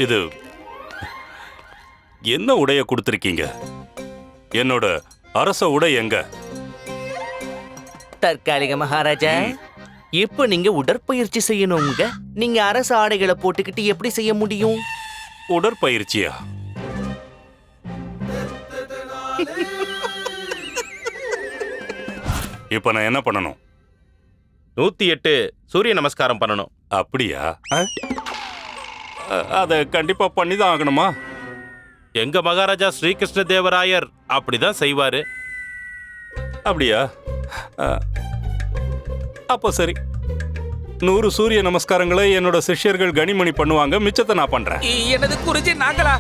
இது என்ன உடைய கொடுத்திருக்கீங்க? என்னோட அரச உடை எங்க? தற்காலிக மகாராஜா, இப்ப நீங்க உடற்பயிற்சி செய்யணுங்க. நீங்க அரசு ஆடைகளை போட்டுக்கிட்டு எப்படி செய்ய முடியும்? உடற்பயிற்சியா? இப்ப நான் என்ன பண்ணணும்? 108 சூரிய நமஸ்காரம் பண்ணணும். அப்படியா? அத கண்டிப்பா பண்ணிதான் ஆகணுமா? எங்க மகாராஜா ஸ்ரீகிருஷ்ண தேவராயர் அப்படிதான் செய்வாரு. அப்படியா? அப்போ சரி, 100 சூரிய நமஸ்காரங்களை என்னோட சிஷ்யர்கள் கனிமணி பண்ணுவாங்க, மிச்சத்தை நான் பண்றேன். எனது குருஜி நாங்களா?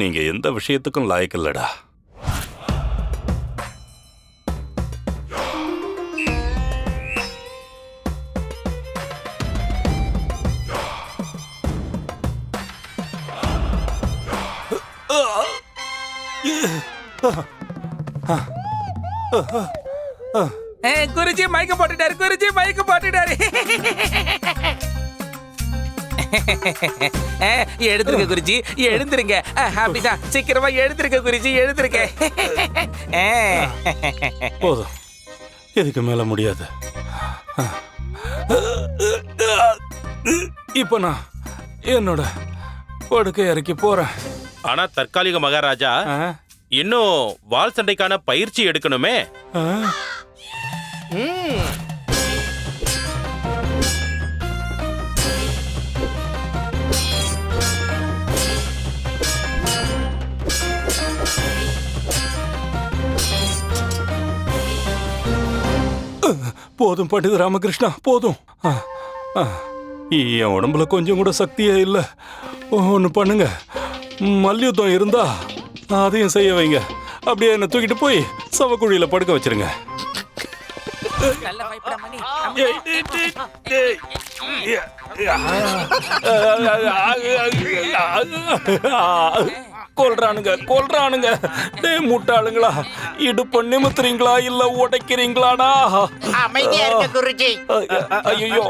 நீங்க எந்த விஷயத்துக்கும் லாயக்கில்லடா. குருஜி மயக்க போட்டுட்டாரு. குருஜி மயக்க போட்டுட்டாரு. எடுத்துருங்க குருஜி, எழுந்துருங்க. அப்படிதான், சீக்கிரமா எழுந்துருங்க குருஜி, எழுந்துருங்க. போதும், இதுக்கு மேல முடியாது. இப்ப நான் என்னோட படுக்கை இறக்கி போறேன். ஆனா தற்காலிக மகாராஜா, இன்னும் வால் சண்டைக்கான பயிற்சி எடுக்கணுமே. போதும் பண்டித ராமகிருஷ்ணா, போதும். என் உடம்புல கொஞ்சம் கூட சக்தியே இல்ல. ஒன்னு பண்ணுங்க, மல்யுத்தம் இருந்தா அதையும் செய்ய வைங்க. அப்படியே என்ன தூக்கிட்டு போய் சவக்குழியில படுக்க வச்சிருங்க. கொல்றானுங்க, கொல்றானுங்க. டேய் முட்டாளுங்களா, இடுப்பு நிமித்துறீங்களா இல்ல உடைக்கிறீங்களாடா? அமைதியா இருக்க குருஜி. ஐயோ,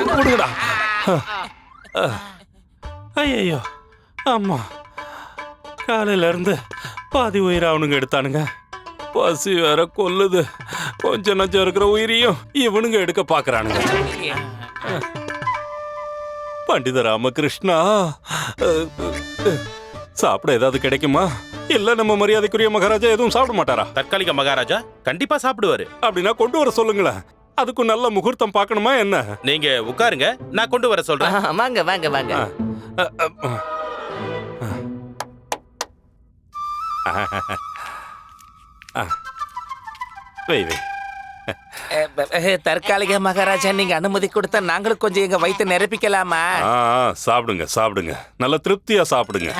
விடுங்கடா. ஐயோ, ஆமா, காலையில இருந்து பாதி உயிரை அவனுங்க எடுத்தானுங்க. பசி வேற கொல்லுது. கொஞ்சம் நஞ்சம் இருக்கிற உயிரையும் இவனுங்க எடுக்க பாக்குறானுங்க. பண்டித ராமகிருஷ்ணா, சாப்பிட ஏதாவது கிடைக்குமா? இல்ல நம்ம மரியாதைக்குரிய மகாராஜா எதுவும் சாப்பிட மாட்டாரா? தற்காலிக மகாராஜா கண்டிப்பா சாப்பிடுவாரு. அப்படின்னா கொண்டு வர சொல்லுங்களேன். அதுக்கும் நல்ல முகூர்த்தம் பார்க்கணுமா என்ன? நீங்க உட்காருங்க, நான் கொண்டு வர சொல்றேன். வாங்க வாங்க வாங்க. வை வை. தற்காலிக மகாராஜா, நீங்க அனுமதி கொடுத்தா நாங்களும் கொஞ்சம் எங்க வயிற்று நிரப்பிக்கலாமா? சாப்பிடுங்க சாப்பிடுங்க, நல்ல திருப்தியா சாப்பிடுங்க.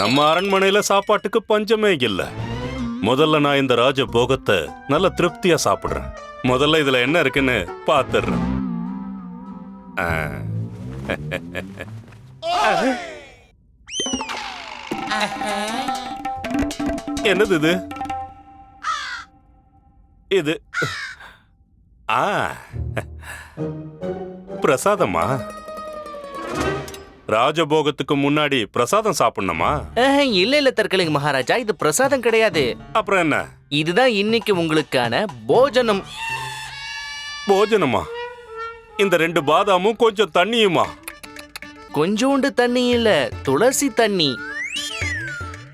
நம்ம அரண்மனையில சாப்பாட்டுக்கு பஞ்சமே இல்ல. முதல்ல நான் இந்த ராஜ போகத்தை நல்ல திருப்தியா சாப்பிடுறேன். முதல்ல இதுல என்ன இருக்குன்னு பாத்துறேன். என்னது இது? இது பிரசாதமா? ராஜபோகத்துக்கு முன்னாடி பிரசாதம் சாப்பிடணுமா? இல்ல இல்ல தற்காலிக மகாராஜா, இது பிரசாதம் கிடையாது. அப்புறம் என்ன? இதுதான் இன்னைக்கு உங்களுக்கான போஜனம். போஜனமா? இந்த 2 பாதாமும் கொஞ்சம் தண்ணியுமா? கொஞ்சோண்டு தண்ணி இல்ல, துளசி தண்ணி.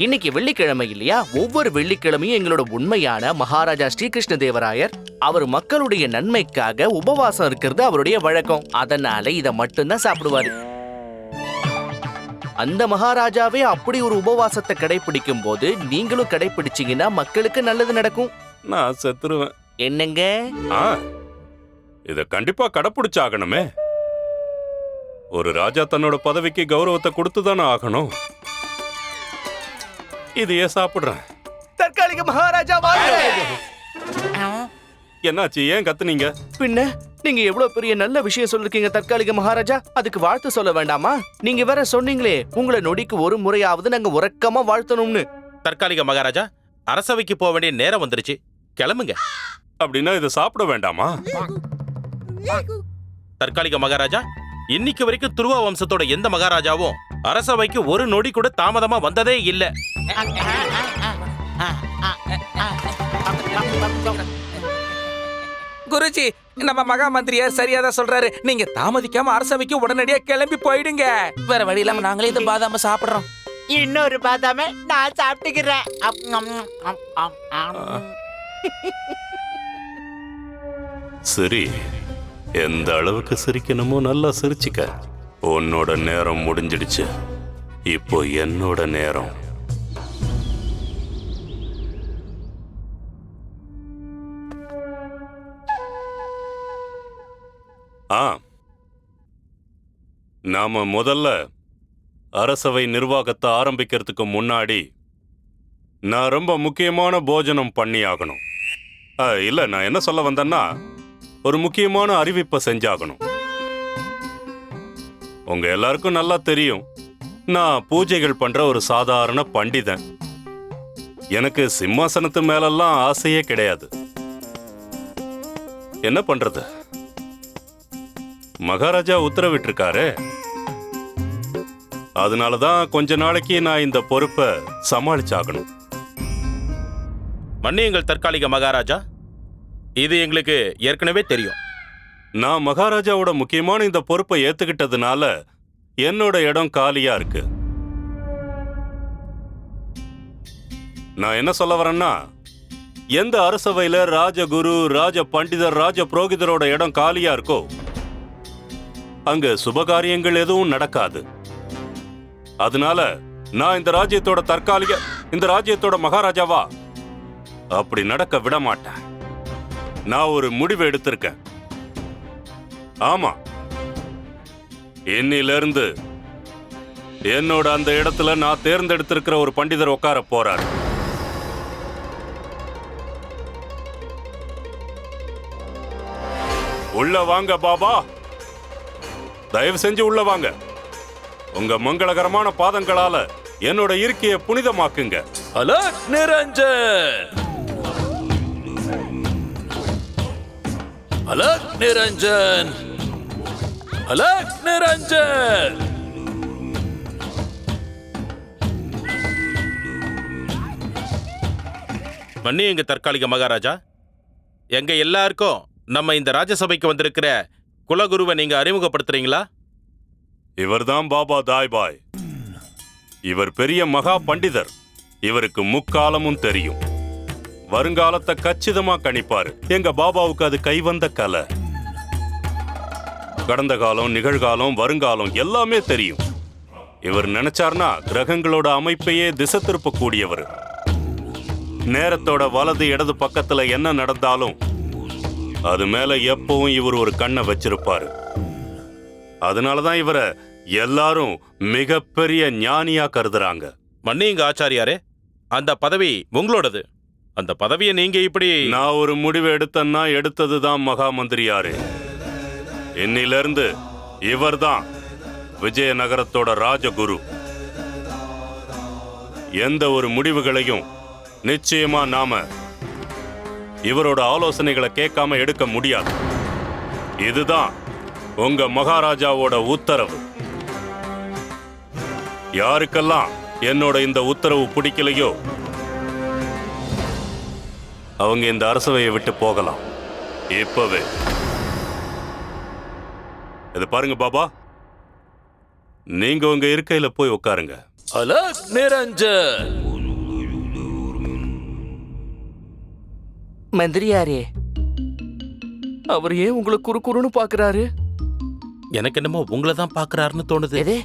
இன்னைக்கு வெள்ளிக்கிழமை இல்லையா? ஒவ்வொரு வெள்ளிக்கிழமையும் எங்களோட உண்மையான மகாராஜா ஸ்ரீகிருஷ்ண தேவராயர் அவர் மக்களுடைய நன்மைக்காக உபவாசம் இருக்கிறது அவருடைய வழக்கம். அதனால இத மட்டும்தான் சாப்பிடுவாரு. அந்த மகாராஜாவே அப்படி ஒரு உபவாசத்தை கடைபிடிக்கும் போது நீங்களும் கடைபிடிச்சீங்கன்னா மக்களுக்கு நல்லது நடக்கும். நான் செத்துருவேன். என்னங்க? இத கண்டிப்பா கடைபிடிச்சாகணுமே. ஒரு ராஜா தன்னோட பதவிக்கு கௌரவத்தை கொடுத்துதானே ஆகணும். இதையே சாப்பிடுறேன். தற்காலிக மகாராஜா என்னாச்சு? ஏன் கத்துனீங்க? பின்ன நீங்க எவ்வளவு பெரிய நல்ல விஷயம் சொல்லிருக்கீங்க தற்காலிக மகாராஜா, அதுக்கு வாழ்த்து சொல்ல வேண்டாமா? நீங்க வேற சொன்னீங்களே, உங்களை நொடிக்கு ஒரு முறையாவது நாங்க உறக்கமா வாழ்த்தணும்னு. தற்காலிக மகாராஜா, அரசவைக்கு போக வேண்டிய நேரம் வந்துருச்சு, கிளம்புங்க. அப்படின்னா இதை சாப்பிட வேண்டாமா? தற்காலிக மகாராஜா, இன்னைக்கு வரைக்கும் துருவ வம்சத்தோட எந்த மகாராஜாவும் அரசவைக்கு ஒரு நொடி கூட தாமதமா வந்ததே இல்ல. குருஜி, நம்ம மகா மந்திரியார் சரியா தான் சொல்றாரு. நீங்க தாமதிக்காம அரசவைக்கு உடனடியா கிளம்பி போயிடுங்க. வேற வழி இல்லாம நாங்களே இது பாதாம சாப்பிடுறோம். இன்னொரு பாதாம நான் சாப்பிட்டுக்கிறேன். அப், அம், அம், அம், அம். சரி, எந்த அளவுக்கு சிரிக்கணுமோ நல்லா சிரிச்சுக்க. உன்னோட நேரம் முடிஞ்சிடுச்சு. இப்போ என்னோட நேரம். நாம முதல்ல அரசவை நிர்வாகத்தை ஆரம்பிக்கிறதுக்கு முன்னாடி நான் ரொம்ப முக்கியமான போஜனம் பண்ணி ஆகணும். இல்ல, நான் என்ன சொல்ல வந்தேன்னா, ஒரு முக்கியமான அறிவிப்பை செஞ்சாகணும். உங்க எல்லாருக்கும் நல்லா தெரியும், நான் பூஜைகள் பண்ற ஒரு சாதாரண பண்டிதன். எனக்கு சிம்மாசனத்து மேலெல்லாம் ஆசையே கிடையாது. என்ன பண்றது, மகாராஜா உத்தரவிட்டிருக்காரு. அதனாலதான் கொஞ்ச நாளைக்கு நான் இந்த பொறுப்பை சமாளிச்சாகணும். மன்னியுங்கள் தற்காலிக மகாராஜா, இது எங்களுக்கு ஏற்கனவே தெரியும். நான் மகாராஜாவோட முக்கியமான இந்த பொறுப்பை ஏத்துக்கிட்டதுனால என்னோட இடம் காலியா இருக்கு. நான் என்ன சொல்ல வரேன்னா, எந்த அரசவையில ராஜகுரு, ராஜ பண்டிதர், ராஜ புரோகிதரோட இடம் காலியா இருக்கோ அங்க சுபகாரியங்கள் எதுவும் நடக்காது. அதனால நான் இந்த ராஜ்யத்தோட மகாராஜாவா அப்படி நடக்க விட மாட்டேன். நான் ஒரு முடிவு எடுத்திருக்கேன். ஆமா, இன்னிலிருந்து என்னோட அந்த இடத்துல நான் தேர்ந்தெடுத்திருக்கிற ஒரு பண்டிதர் உட்கார போறார். உள்ள வாங்க பாபா, தயவு செஞ்சு உள்ள வாங்க. உங்க மங்களகரமான பாதங்களால என்னோட இருக்கையை புனிதமாக்குங்க. அலக் நிரஞ்சன், அலக் நிரஞ்சன், அலக் நிரஞ்சன். மன்னியுங்க தற்காலிக மகாராஜா, எங்க எல்லாருக்கும் நம்ம இந்த ராஜசபைக்கு வந்திருக்கிற குலகுருவை நீங்க அறிமுகப்படுத்துறீங்களா? இவர்தான் பாபா தாய்பாய். இவர் பெரிய மகா பண்டிதர். இவருக்கு முக்காலமும் தெரியும். வருங்காலத்தை கச்சிதமா கணிப்பாரு. எங்க பாபாவுக்கு அது கைவந்த கலை. கடந்த காலம், நிகழ்காலம், வருங்காலம் எல்லாமே தெரியும். இவர் நினைச்சார்னா கிரகங்களோட அமைப்பையே திசை திருப்ப கூடியவர். நேரத்தோட வலது இடது பக்கத்துல என்ன நடந்தாலும் அது மேல எப்பவும் இவர் ஒரு கண்ணை வச்சிருப்பாரு. அதனாலதான் இவரை எல்லாரும் மிகப்பெரிய ஞானியா கருதுறாங்க. மன்னியுங்க ஆச்சாரியாரே, அந்த பதவி உங்களோடது. அந்த பதவியை நீங்க இப்படி... நான் ஒரு முடிவு எடுத்தேன்னா எடுத்ததுதான் மகா மந்திரியாரே. இன்னிலிருந்து இவர்தான் விஜயநகரத்தோட ராஜகுரு. எந்த ஒரு முடிவுகளையும் நிச்சயமா நாம இவரோட ஆலோசனைகளை கேட்காம எடுக்க முடியாது. இதுதான் உங்க மகாராஜாவோட உத்தரவு. யாருக்கெல்லாம் என்னோட இந்த உத்தரவு பிடிக்கலையோ அவங்க இந்த அரசவையை விட்டு போகலாம் இப்பவே. இது பாருங்க பாபா, நீங்க உங்க இருக்கையில போய் உட்காருங்க. அலக் நிரஞ்சன். மந்திரியாரே, அவர் ஏன் உங்களை குறுன்னு பாக்குறாரு? எனக்கு என்னமோ உங்களை தான் பாக்குறாருன்னு தோணுது. எதே?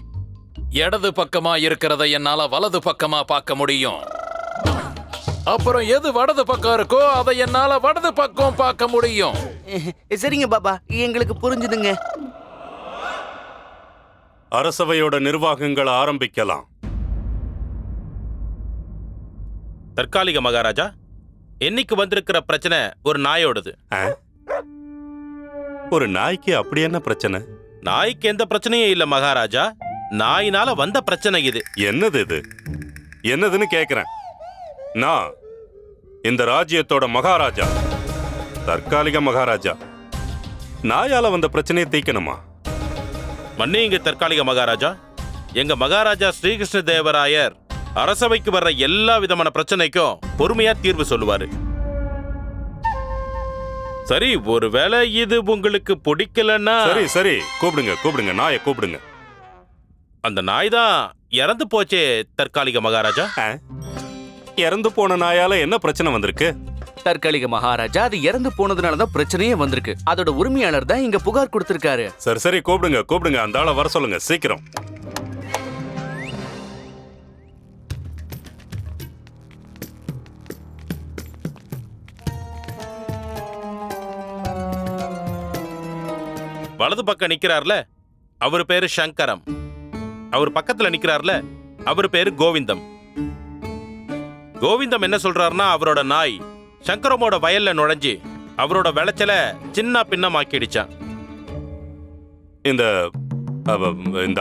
இடது பக்கமா இருக்கிறத என்னால வலது பக்கமா பார்க்க முடியும். அப்புறம் எது வடது பக்கம் இருக்கோ அதை என்னால வடது பக்கம் பார்க்க முடியும். சரிங்க பாபா, எங்களுக்கு புரிஞ்சுதுங்க. அரசவையோட நிர்வாகங்களை ஆரம்பிக்கலாம். தற்காலிக மகாராஜா, என்னைக்கு வந்திருக்கிற பிரச்சனை ஒரு நாயோடது. ஒரு நாய்க்கு அப்படி என்ன பிரச்சனை? நாய்க்கு எந்த பிரச்சனையும் இல்ல மகாராஜா, நாயினால வந்த பிரச்சனை இது. என்னது இது? என்னதுன்னு கேக்குறேன். நான் இந்த ராஜ்யத்தோட மகாராஜா, தற்காலிக மகாராஜா. நாயால வந்த பிரச்சனையை தீக்கணுமா? மன்னியுங்க தற்காலிக மகாராஜா. எங்க மகாராஜா ஸ்ரீகிருஷ்ண தேவராயர் அரசவைக்கு வர்ற எல்லா விதமான பிரச்சனைக்கும் பொறுமையா தீர்வு சொல்லுவாரு. சரி, ஒருவேளை இது உங்களுக்கு பிடிக்கலன்னா சரி சரி, கூப்பிடுங்க, நாயை கூப்பிடுங்க. அந்த நாய் தான் இறந்து போச்சே தற்காலிக மகாராஜா. இறந்து போன நாயால என்ன பிரச்சனை வந்திருக்கு? தற்காலிக மகாராஜா, அது இறந்து போனதுனால தான் பிரச்சனையே வந்திருக்கு. அதோட உரிமையாளர் தான் இங்க புகார் கொடுத்திருக்காரு. சரி சரி, கூப்பிடுங்க, அந்த ஆளை வர சொல்லுங்க சீக்கிரம். வலது பக்கம் நிக்கிறார்ல, அவர் பேரு சங்கரம். அவர் பக்கத்துல நிக்கிறார்ல, அவர் பேரு கோவிந்தம். கோவிந்தம் என்ன சொல்றாருன்னா, அவரோட நாய் சங்கரமோட வயல்ல நுழைஞ்சு அவரோட விளைச்சல சின்ன பின்னமாக்கிடுச்சான். இந்த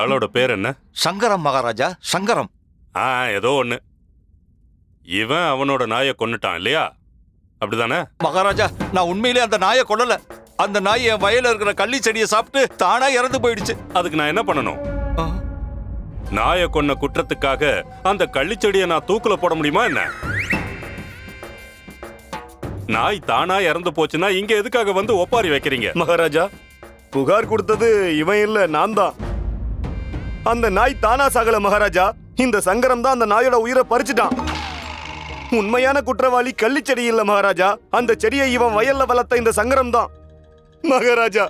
ஆளோட பேர் என்ன? சங்கரம் மகாராஜா, சங்கரம். ஏதோ ஒண்ணு. இவன் அவனோட நாயை கொன்னுட்டான் இல்லையா? அப்படிதானே? மகாராஜா, நான் உண்மையிலே அந்த நாயை கொல்லல. அந்த நாய் என் வயல்ல இருக்கிற கள்ளி செடியை சாப்பிட்டு தானா இறந்து போயிடுச்சு. அதுக்கு நான் என்ன பண்ணணும்? நாயை கொன்ன குற்றத்துக்காக அந்த கள்ளிச்செடியை நான் தூக்குல போட முடியுமா என்ன? நாய் தானா இறந்து போச்சுன்னா இங்க எதுக்காக வந்து ஒப்பாரி வைக்கிறீங்க? மகாராஜா, புகார் கொடுத்தது இவன் இல்ல, நான் தான். அந்த நாய் தானா சாகல மகாராஜா. இந்த சங்கரம் தான் அந்த நாயோட உயிரை பறிச்சுட்டான். உண்மையான குற்றவாளி கள்ளிச்செடி இல்ல மகாராஜா. அந்த செடியை இவன் வயல்ல வளர்த்த இந்த சங்கரம் தான் மகாராஜா.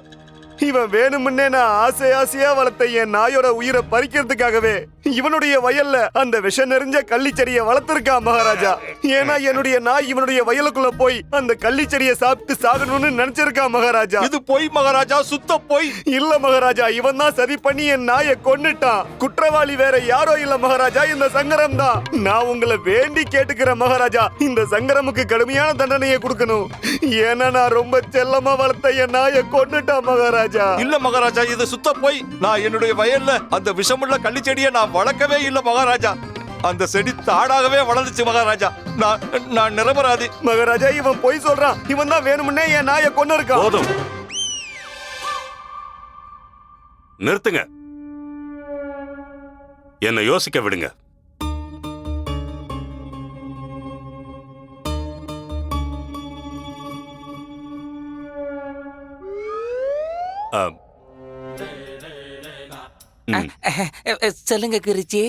இவன் வேணுமுன்னே நான் ஆசையா வளர்த்த என் நாயோட உயிரை பறிக்கிறதுக்காகவே இவனுடைய வயல்ல அந்த விஷ நிறைஞ்ச கள்ளிச்செடியை வளர்த்திருக்கான் மகாராஜா. ஏன்னா என்னுடைய நாய் இவனுடைய வயலுக்குள்ள போய் அந்த கள்ளிச்செடியை சாப்பிட்டு சாகணும்னு நினைச்சிருக்கான் மகாராஜா. இது பொய் மகாராஜா, சுத்த பொய். இல்ல மகாராஜா, இவன் தான் சதி பண்ணி என் நாயை கொன்னுட்டான். குற்றவாளி வேற யாரோ இல்ல மகாராஜா, இந்த சங்கரம் தான். நான் உங்களை வேண்டி கேட்டுக்கிறேன் மகாராஜா, இந்த சங்கரமுக்கு கடுமையான தண்டனையை கொடுக்கணும். ஏன்னா நான் ரொம்ப செல்லமா வளர்த்த என் நாயை கொன்னுட்டான் மகாராஜா. இல்ல மகாராஜா, இது சுத்த பொய். நான் என்னுடைய வயல்ல அந்த விஷமுள்ள கள்ளி செடியை நான் வளர்க்கவே இல்ல மகாராஜா. அந்த செடி தானாகவே வளர்ந்துச்சு மகாராஜா. நான் நிரபராதி மகாராஜா. இவன் பொய் சொல்றான். இவன் தான் வேணுமுன்னே என் நாயை கொன்னு இருக்கான். போதும், நிறுத்துங்க. என்னை யோசிக்க விடுங்க. சொல்லுங்க குருஜி.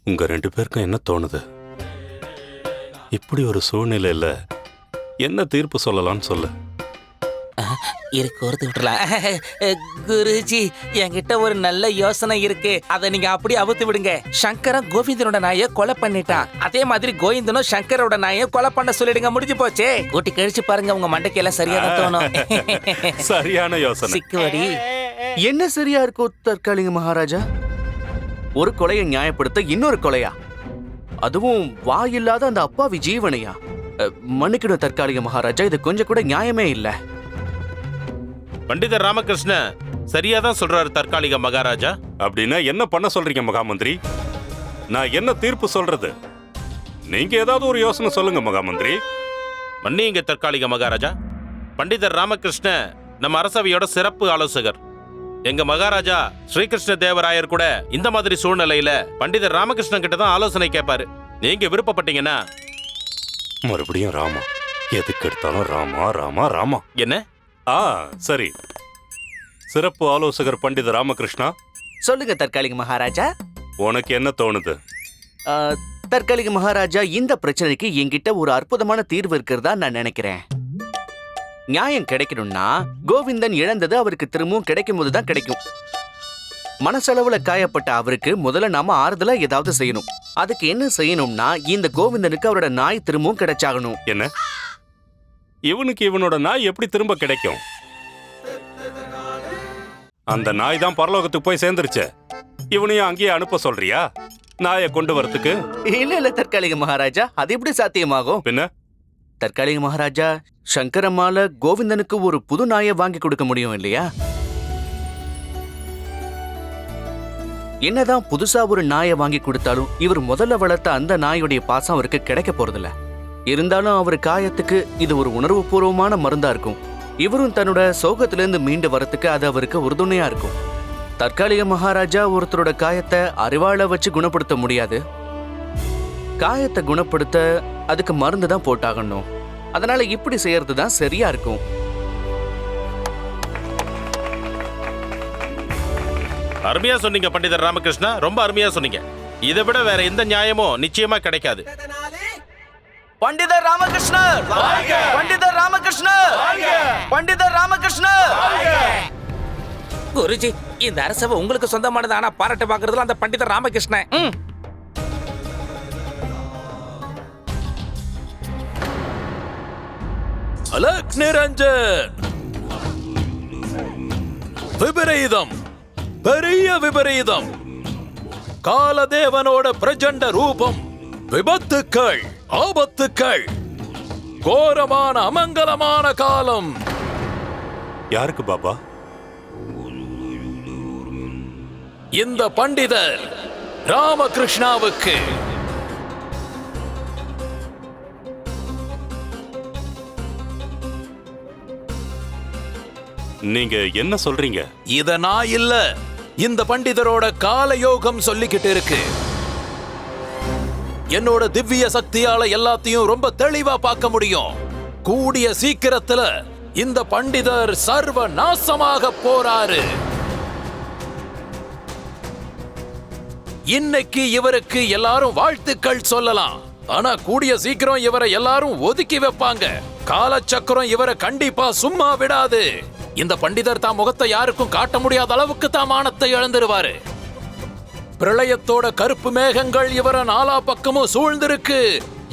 உங்க ரெண்டு பேருக்கும் என்ன தோணுது? இப்படி ஒரு சூழ்நிலையில என்ன தீர்ப்பு சொல்லலாம்னு சொல்லு. இருக்கு, ஒருத்து விட்டுலாம். குருஜி, என்கிட்ட ஒரு நல்ல யோசனை இருக்கு. அதை நீங்க அப்படியே அவுத்து விடுங்க. சங்கரன் கோவிந்தனோட நாயை கொலை பண்ணிட்டான். அதே மாதிரி கோவிந்தனும் சங்கரோட நாயை கொலை பண்ண சொல்லிடுங்க. முடிஞ்சு போச்சே. கூட்டி கழிச்சு பாருங்க, உங்க மண்டைக்கு எல்லாம் சரியா தான் தோணும். சரியான யோசனை. சிக்குவடி. என்ன சரியா இருக்கும் தற்காலிக மகாராஜா? ஒரு கொலையை நியாயப்படுத்த இன்னொரு கொலையா? அதுவும் வாயில்லாத அந்த அப்பாவி ஜீவனையா? மன்னிக்கணும் தற்காலிக மகாராஜா, இது கொஞ்சம் கூட நியாயமே இல்ல. பண்டிதர் ராமகிருஷ்ண சரியாதான் சொல்றாரு தற்காலிக மகாராஜா. அப்படின்னா என்ன பண்ண சொல்றீங்க மகாமந்திரி? நான் என்ன தீர்ப்பு சொல்றது? நீங்க ஏதாவது ஒரு யோசனை சொல்லுங்க மகாமந்திரி. மன்னியுங்க தற்காலிக மகாராஜா. பண்டிதர் ராமகிருஷ்ண நம்ம அரசவையோட சிறப்பு ஆலோசகர். எங்க மகாராஜா ஸ்ரீகிருஷ்ண தேவராயர் கூட இந்த மாதிரி சூழ்நிலையில பண்டிதர் ராமகிருஷ்ணன் கிட்ட தான் ஆலோசனை கேட்பாரு. நீங்க விருப்பப்பட்டீங்கன்னா. மறுபடியும் ராமா, எதுக்கு எடுத்தாலும் ராமா ராமா ராமா. என்ன? சரி, சிறப்பு ஆலோசகர் பண்டித ராமகிருஷ்ணா, சொல்லுங்க தற்காலிக மகாராஜா. உனக்கு என்ன தோணுது? தற்காலிக மகாராஜா, இந்த பிரச்சனைக்கு என்கிட்ட ஒரு அற்புதமான தீர்வு இருக்கிறதா நான் நினைக்கிறேன். நியாயம் கிடைக்கணும்னா கோவிந்தன் இழந்தது அவருக்கு திரும்பவும் கிடைக்கும் போதுதான் கிடைக்கும். மனசளவுல காயப்பட்ட அவருக்கு முதல்ல நாம ஆறுதலா ஏதாவது செய்யணும். அதுக்கு என்ன செய்யணும்னா, இந்த கோவிந்தனுக்கு அவரோட நாய் திரும்பவும் கிடைச்சாகணும். என்ன? இவனுக்கு இவனோட நாய் எப்படி திரும்ப கிடைக்கும்? அந்த நாய் தான் பரலோகத்துக்கு போய் சேர்ந்துருச்சு. இவனையும் அங்கேயே அனுப்ப சொல்றியா நாயை கொண்டு வரத்துக்கு? இல்ல தற்காலிக மகாராஜா, அது எப்படி சாத்தியமாகும்? பின்ன தற்காலிக மகாராஜா, சங்கரம்மால கோவிந்தனுக்கு ஒரு புது நாயை வாங்கி கொடுக்க முடியும் இல்லையா? என்னதான் புதுசா ஒரு நாயை வாங்கி கொடுத்தாலும் இவர் முதல்ல வளர்த்த அந்த நாயுடைய பாசம் அவருக்கு கிடைக்க போறதில்ல. இருந்தாலும் அவர் காயத்துக்கு இது ஒரு உணர்வு பூர்வமான மருந்தா இருக்கும். இவரும் தன்னோட சோகத்திலிருந்து மீண்டு வரத்துக்கு அது அவருக்கு உறுதுணையா இருக்கும். தற்காலிக மகாராஜா ஒருத்தரோட காயத்தை அறிவாள வச்சு குணப்படுத்த முடியாது. காயத்தை குணப்படுத்த அதுக்கு மருந்து தான் போட்டாகணும். அதனால இப்படி செய்யறது தான் சரியா இருக்கும். அருமையா சொன்னீங்க பண்டிதர் ராமகிருஷ்ணா, ரொம்ப அருமையா சொன்னீங்க. இதை விட வேற எந்த நியாயமும் நிச்சயமா கிடைக்காது. பண்டிதர் ராமகிருஷ்ணர், பண்டிதர் ராமகிருஷ்ணர், பண்டிதர் ராமகிருஷ்ணர். குருஜி, இந்த அரசவை உங்களுக்கு சொந்தமானது. ஆனா பாராட்ட பாக்குறதுல அந்த பண்டிதர் ராமகிருஷ்ணன். அலக் நிரஞ்சன், விபரீதம், பெரிய விபரீதம். காலதேவனோட பிரச்சண்ட ரூபம், விபத்துக்கள், ஆபத்துக்கள், கோரமான அமங்கலமான காலம். யாருக்கு பாபா? இந்த பண்டிதர் ராமகிருஷ்ணாவுக்கு. நீங்க என்ன சொல்றீங்க? இத நான் இல்ல, இந்த பண்டிதரோட காலயோகம் சொல்லிக்கிட்டு இருக்கு. என்னோட திவ்ய சக்தியால எல்லாத்தையும் ரொம்ப தெளிவா பார்க்க முடியும். கூடிய சீக்கிரத்துல இந்த பண்டிதர் சர்வ நாசமாக போறாரு. இன்னைக்கு இவருக்கு எல்லாரும் வாழ்த்துக்கள் சொல்லலாம். ஆனா கூடிய சீக்கிரம் இவரை எல்லாரும் ஒதுக்கி வைப்பாங்க. காலச்சக்கரம் இவரை கண்டிப்பா சும்மா விடாது. இந்த பண்டிதர் தான் முகத்தை யாருக்கும் காட்ட முடியாத அளவுக்கு தான் மானத்தை இழந்துருவாரு. பிரளயத்தோட கருப்பு மேகங்கள் இவரை நாலா பக்கமும் சூழ்ந்திருக்கு.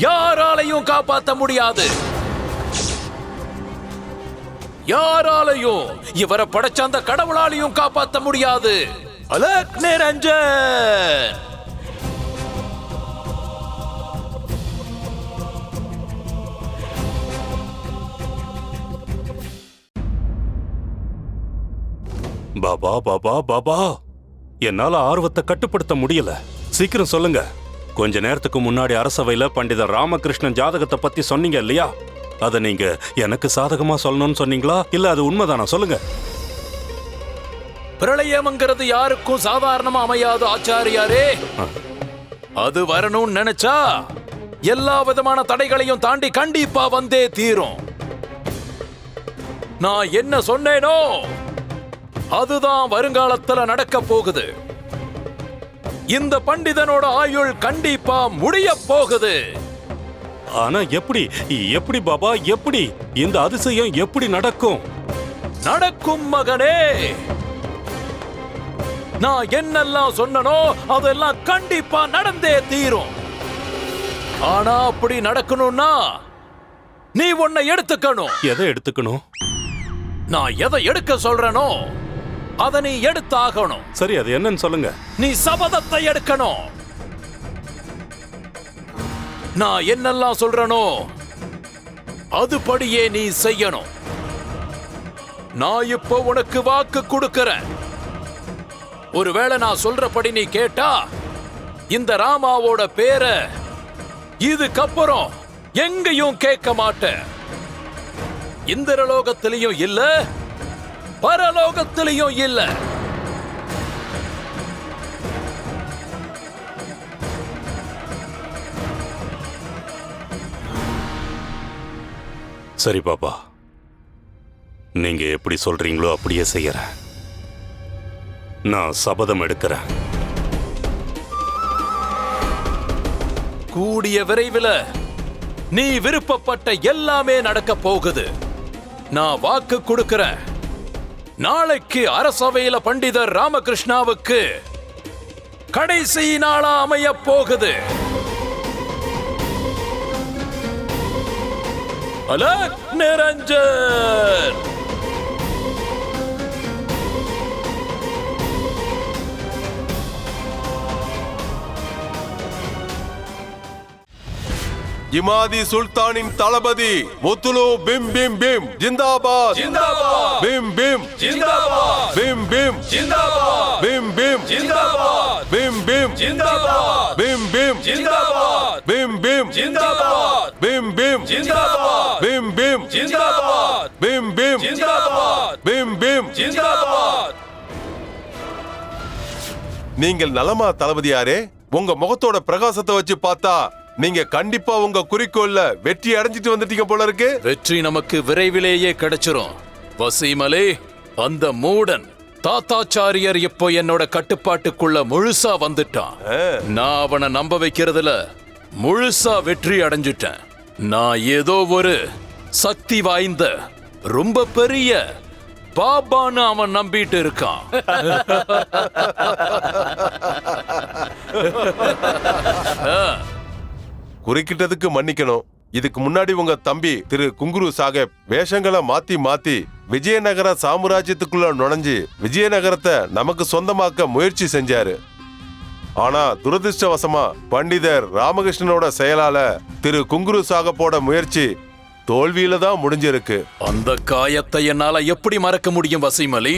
யாராலையும் காப்பாத்த முடியாது. யாராலையும், இவரை படைச்ச அந்த கடவுளாலையும் காப்பாத்த முடியாது. அலக் நிரஞ்சன், பாபா பாபா பாபா, என்னால ஆர்வத்தை கட்டுப்படுத்த முடியல. சீக்கிரம் சொல்லுங்க. கொஞ்ச நேரத்துக்கு முன்னாடி அரசவையில பண்டிதர் ராமகிருஷ்ணன் ஜாதகத்தை பத்தி சொன்னீங்க இல்லையா? அத நீங்க எனக்கு சாதகமா சொல்லணும்னு சொன்னீங்களா, இல்ல அது உண்மைதானா? சொல்லுங்க. பிரளயம்ங்கிறது யாருக்கும் சாதாரணமா அமையாது ஆச்சாரியாரே. அது வரணும்னு நினைச்சா எல்லா விதமான தடைகளையும் தாண்டி கண்டிப்பா வந்தே தீரும். நான் என்ன சொன்னேனோ அதுதான் வருங்காலத்துல நடக்க போகுது. இந்த பண்டிதனோட ஆயுள் கண்டிப்பா முடிய போகுது. ஆனா எப்படி எப்படி பாபா, எப்படி இந்த அதிசயம் எப்படி நடக்கும்? நடக்கும் மகனே. நான் என்னெல்லாம் சொன்னனோ அதெல்லாம் கண்டிப்பா நடந்தே தீரும். ஆனா அப்படி நடக்கணும்னா நீ உன்னை எடுத்துக்கணும். எதை எடுத்துக்கணும்? நான் எதை எடுக்க சொல்றேனோ அதை நீ எடுத்தாகணும். சரி, அது என்னன்னு சொல்லுங்க. நீ சபதத்தை எடுக்கணும். நான் என்னெல்லாம் சொல்றேனோ அதுபடியே நீ செய்யணும். நான் இப்போ உனக்கு வாக்கு கொடுக்கிறேன். ஒருவேளை நான் சொல்றபடி நீ கேட்டா இந்த ராமாவோட பேரை இதுக்கப்புறம் எங்கேயும் கேட்க மாட்டேன். இந்திரலோகத்திலையும் இல்ல, பரலோகத்திலையும் இல்ல. சரி பாபா, நீங்க எப்படி சொல்றீங்களோ அப்படியே செய்யறேன். நான் சபதம் எடுக்கிறேன். கூடிய விரைவில் நீ விருப்பப்பட்ட எல்லாமே நடக்க போகுது. நான் வாக்கு கொடுக்கிறேன். நாளைக்கு அரசவையில பண்டிதர் ராமகிருஷ்ணாவுக்கு கடைசி நாளா அமைய போகுது. அலக் நிரஞ்சன். இமாதி சுல்தானின் தளபதி முத்துலு பிம் பிம் பிம் ஜிந்தாபாத், ஜிந்தாபாத், பிம் பிம் ஜிந்தாபாத், பிம் பிம் ஜிந்தாபாத், பிம் பிம் ஜிந்தாபாத், பிம் பிம் ஜிந்தாபாத், பிம் பிம் ஜிந்தாபாத், பிம் பிம் ஜிந்தாபாத், பிம் பிம் ஜிந்தாபாத். பிம் பிம் ஜிந்தாபாத் பிம் பிம் ஜிந்தாபாத் பிம் பிம் ஜிந்தாபாத். நீங்கள் நலமா தளபதியாரே? உங்க முகத்தோட பிரகாசத்தை வச்சு பார்த்தா நீங்க கண்டிப்பா உங்க குறிக்கோள்ல வெற்றி அடைஞ்சிட்டு வந்துட்டீங்க போல இருக்கு. வெற்றி நமக்கு விரைவிலேயே கிடைச்சிரும். வசீம் அலி, அந்த மூடன் தாத்தாச்சாரியர் இப்போ என்னோட கட்டுப்பாட்டுக்குள்ள முழுசா வந்துட்டான். நான் அவனை நம்ப வைக்கிறதுல முழுசா வெற்றி அடைஞ்சிட்டேன். நான் ஏதோ ஒரு சக்தி வாய்ந்த ரொம்ப பெரிய பாபான்னு அவன் நம்பிட்டு இருக்கான். குறுக்கிட்டதுக்கு மன்னிக்கணும். இதுக்கு முன்னாடி உங்க தம்பி திரு குங்குரு சாஹேப் வேஷங்களை மாத்தி மாத்தி விஜயநகர சாம்ராஜ்யத்துக்குள்ள நுழைஞ்சு விஜயநகரத்தை நமக்கு சொந்தமாக்க முயற்சி செஞ்சாரு. ஆனா துரதிருஷ்டவசமா பண்டிதர் ராமகிருஷ்ணனோட செயலால திரு குங்குரு சாஹப்போட முயற்சி தோல்வியில தான் முடிஞ்சிருக்கு. அந்த காயத்தை என்னால எப்படி மறக்க முடியும் வசீம் அலி?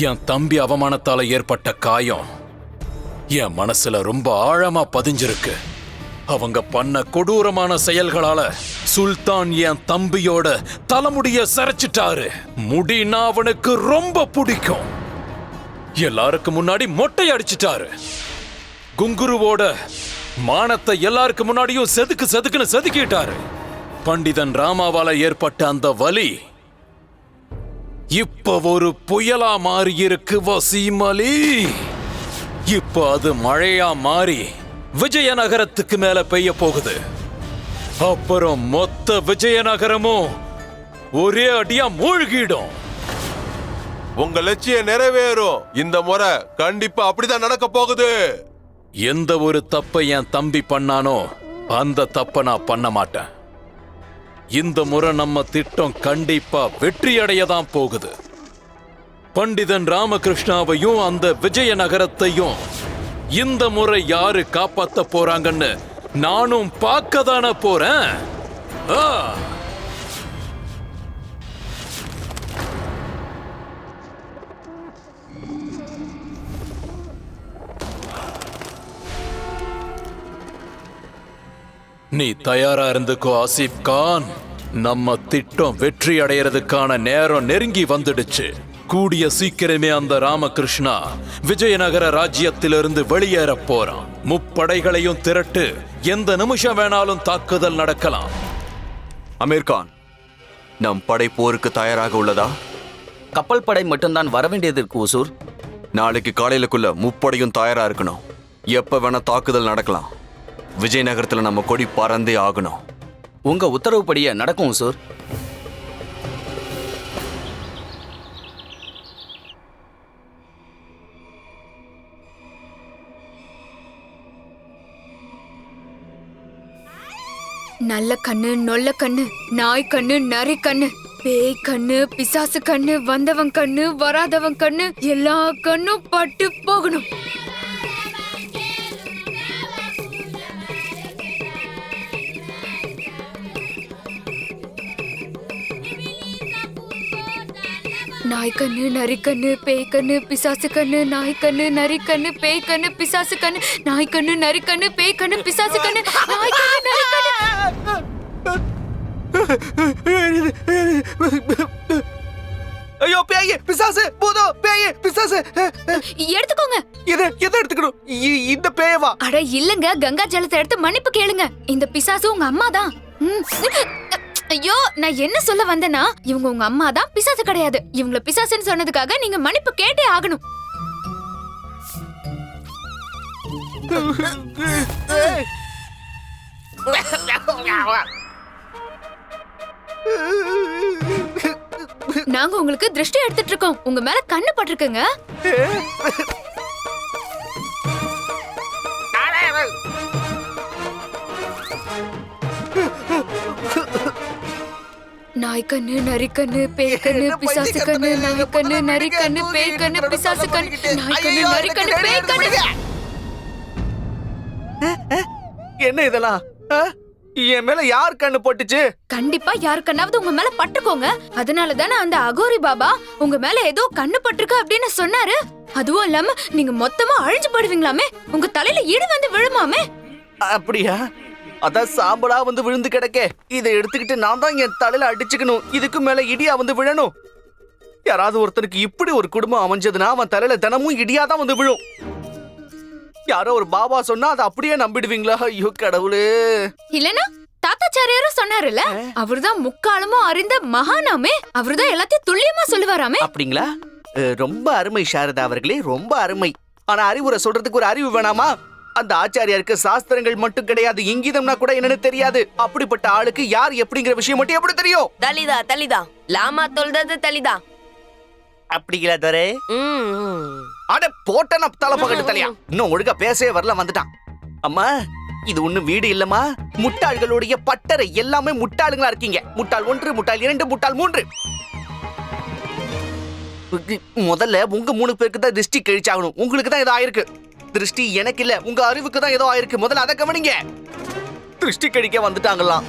என் தம்பி அவமானத்தால ஏற்பட்ட காயம் என் மனசுல ரொம்ப ஆழமா பதிஞ்சிருக்கு. அவங்க பண்ண கொடூரமான செயல்களால சுல்தான் என் தம்பியோட தலைமுடிய சரிச்சிட்டாரு. முடினா அவனுக்கு ரொம்ப பிடிக்கும். எல்லாருக்கும் முன்னாடி மொட்டை அடிச்சிட்டாரு. குங்குருவோட மானத்தை எல்லாருக்கு முன்னாடியும் செதுக்குன்னு செதுக்கிட்டாரு. பண்டிதன் ராமாவால ஏற்பட்ட அந்த வலி இப்ப ஒரு புயலா மாறி இருக்கு வசீம் அலி. இப்ப அது மழையா மாறி விஜயநகரத்துக்கு மேல பெய்ய போகுது. அப்புறம் மொத்த விஜயநகரமும் ஒரே அடியா மூழ்கிடும். உங்க லட்சியம் நிறைவேறும். இந்த முறை கண்டிப்பா அப்படிதான் நடக்க போகுது. எந்த ஒரு தப்பை என் தம்பி பண்ணானோ அந்த தப்பை நான் பண்ண மாட்டேன். இந்த முறை நம்ம திட்டம் கண்டிப்பா வெற்றி அடையதான் போகுது. பண்டிதன் ராமகிருஷ்ணாவையும் அந்த விஜயநகரத்தையும் இந்த முறை யாரு காப்பாத்த போறாங்கன்னு நானும் பார்க்க தானே போறேன். நீ தயாரா இருந்துக்கோ ஆசிப் கான். நம்ம திட்டம் வெற்றி அடையறதுக்கான நேரம் நெருங்கி வந்துடுச்சு. கூடிய சீக்கிரமே அந்த ராமகிருஷ்ணா விஜயநகர ராஜ்யத்திலிருந்து வெளியேற போறான். முப்படைகளையும் திரட்டு எந்த நிமிஷம் வேணாலும் தாக்குதல் நடக்கலாம். அமீர்கான், நம் படை போருக்கு தயாராக உள்ளதா? கப்பல் படை மட்டும்தான் வர வேண்டியது இருக்கு ஓசூர். நாளைக்கு காலையிலுக்குள்ள முப்படையும் தயாரா இருக்கணும். எப்ப வேணா தாக்குதல் நடக்கலாம். விஜயநகரத்துல நம்ம கொடி பறந்தே ஆகணும். உங்க உத்தரவுப்படியே நடக்கும் ஓசூர். நல்ல கண்ணு, நொல்ல கண்ணு, நாய் கண்ணு, நரி கண்ணு, பேய் கண்ணு, பிசாசு கண்ணு, வந்தவன் கண்ணு, வராதவன் கண்ணு, எல்லா கண்ணும் பட்டு போகணும். நாய் கண்ணு, நரி கண்ணு, பேய் கண்ணு, பிசாசு கண்ணு, நாய் கண்ணு, நரி கண்ணு, பேய் கண்ணு, பிசாசு கண்ணு, நாய் கண்ணு, நரி கண்ணு, பேய் கண்ணு, பிசாசு கண்ணு, நாய் கண்ணு, நரி கண்ணு. ஐயோ, பேய், பிசாசு, பூதம், பேய், பிசாசு. எடுத்துக்கோங்க. எதை எடுத்துக்கணும்? இந்த பேயவா? அட இல்லங்க, கங்கா ஜலத்தை எடுத்து மன்னிப்பு கேளுங்க. இந்த பிசாசு உங்க அம்மா தான். ஐயோ, நான் என்ன சொல்ல வந்தேன்னா, இவங்க உங்க அம்மா தான், பிசாசு கிடையாது. இவங்கள பிசாசுன்னு சொன்னதுக்காக நீங்க மன்னிப்பு கேட்டே ஆகணும். நாங்க உங்களுக்கு திருஷ்டி எடுத்துட்டு இருக்கோம். உங்க மேல கண்ணு பட்டிருக்குங்க. நாய் கண்ணு, நரி கண்ணு, பேய் கண்ணு, பிசாசு கண்ணு, நாய் கண்ணு, நரி கண்ணு, பேய் கண்ணு, பிசாசு கண்ணு, நாய் கண்ணு, நரி கண்ணு, பேய் கண்ணு. என்ன இதெல்லாம்? என் மேல யார் கண்ணு போட்டுச்சு? கண்டிப்பா யார் கண்ணாவது உங்க மேல பட்டுக்கோங்க. அதனால தானே அந்த அகோரி பாபா உங்க மேல ஏதோ கண்ணு பட்டிருக்கு அப்படின்னு சொன்னாரு. அதுவும் இல்லாம நீங்க மொத்தமா அழிஞ்சு போடுவீங்களாமே. உங்க தலையில இடி வந்து விழுமாமே. அப்படியா? அதான் சாம்பலா வந்து விழுந்து கிடக்க. இதை எடுத்துக்கிட்டு நான் தான் என் தலையில அடிச்சுக்கணும். இதுக்கு மேல இடியா வந்து விழணும். யாராவது ஒருத்தனுக்கு இப்படி ஒரு குடும்பம் அமைஞ்சதுன்னா அவன் தலையில தினமும் இடியாதான் வந்து விழும். யாரோ ஒரு பாபா சொன்னா அதை அப்படியே நம்பிடுவீங்களா? ஐயோ கடவுளே. இல்லனா தாத்தாச்சாரியாரும் சொன்னாருல்ல, அவர்தான் முக்காலமும் அறிந்த மகானாமே. அவர்தான் எல்லாத்தையும் துல்லியமா சொல்லுவாராமே. அப்படிங்களா? ரொம்ப அருமை சாரதா அவர்களே, ரொம்ப அருமை. ஆனா அறிவுரை சொல்றதுக்கு ஒரு அறிவு வேணாமா? அந்த ஆச்சாரியாருக்கு சாஸ்திரங்கள் மட்டும் கிடையாது, இங்கீதம்னா கூட என்னன்னு தெரியாது. அப்படிப்பட்ட ஆளுக்கு யார் எப்படிங்கிற விஷயம் மட்டும் எப்படி தெரியும்? தலிதா தலிதா லாமா சொல்றது தலிதா. அப்படிங்களா தரே? அட போட்டன தலைப்பகட்டு தலையா. இன்னும் ஒழுங்கா பேசவே வரல, வந்துட்டான். அம்மா, இது ஒண்ணும் வீடு இல்லம்மா. முட்டாள்களுடைய பட்டறை. எல்லாமே முட்டாளுங்களா இருக்கீங்க. முட்டாள் 1, முட்டாள் 2, முட்டாள் 3. முதல்ல உங்க 3 பேருக்கு தான் திருஷ்டி கழிச்சாகணும். உங்களுக்கு தான் ஏதோ ஆயிருக்கு. திருஷ்டி எனக்கு இல்ல, உங்க அறிவுக்கு தான் ஏதோ ஆயிருக்கு. முதல்ல அதை கவனிங்க. திருஷ்டி கழிக்க வந்துட்டாங்களாம்.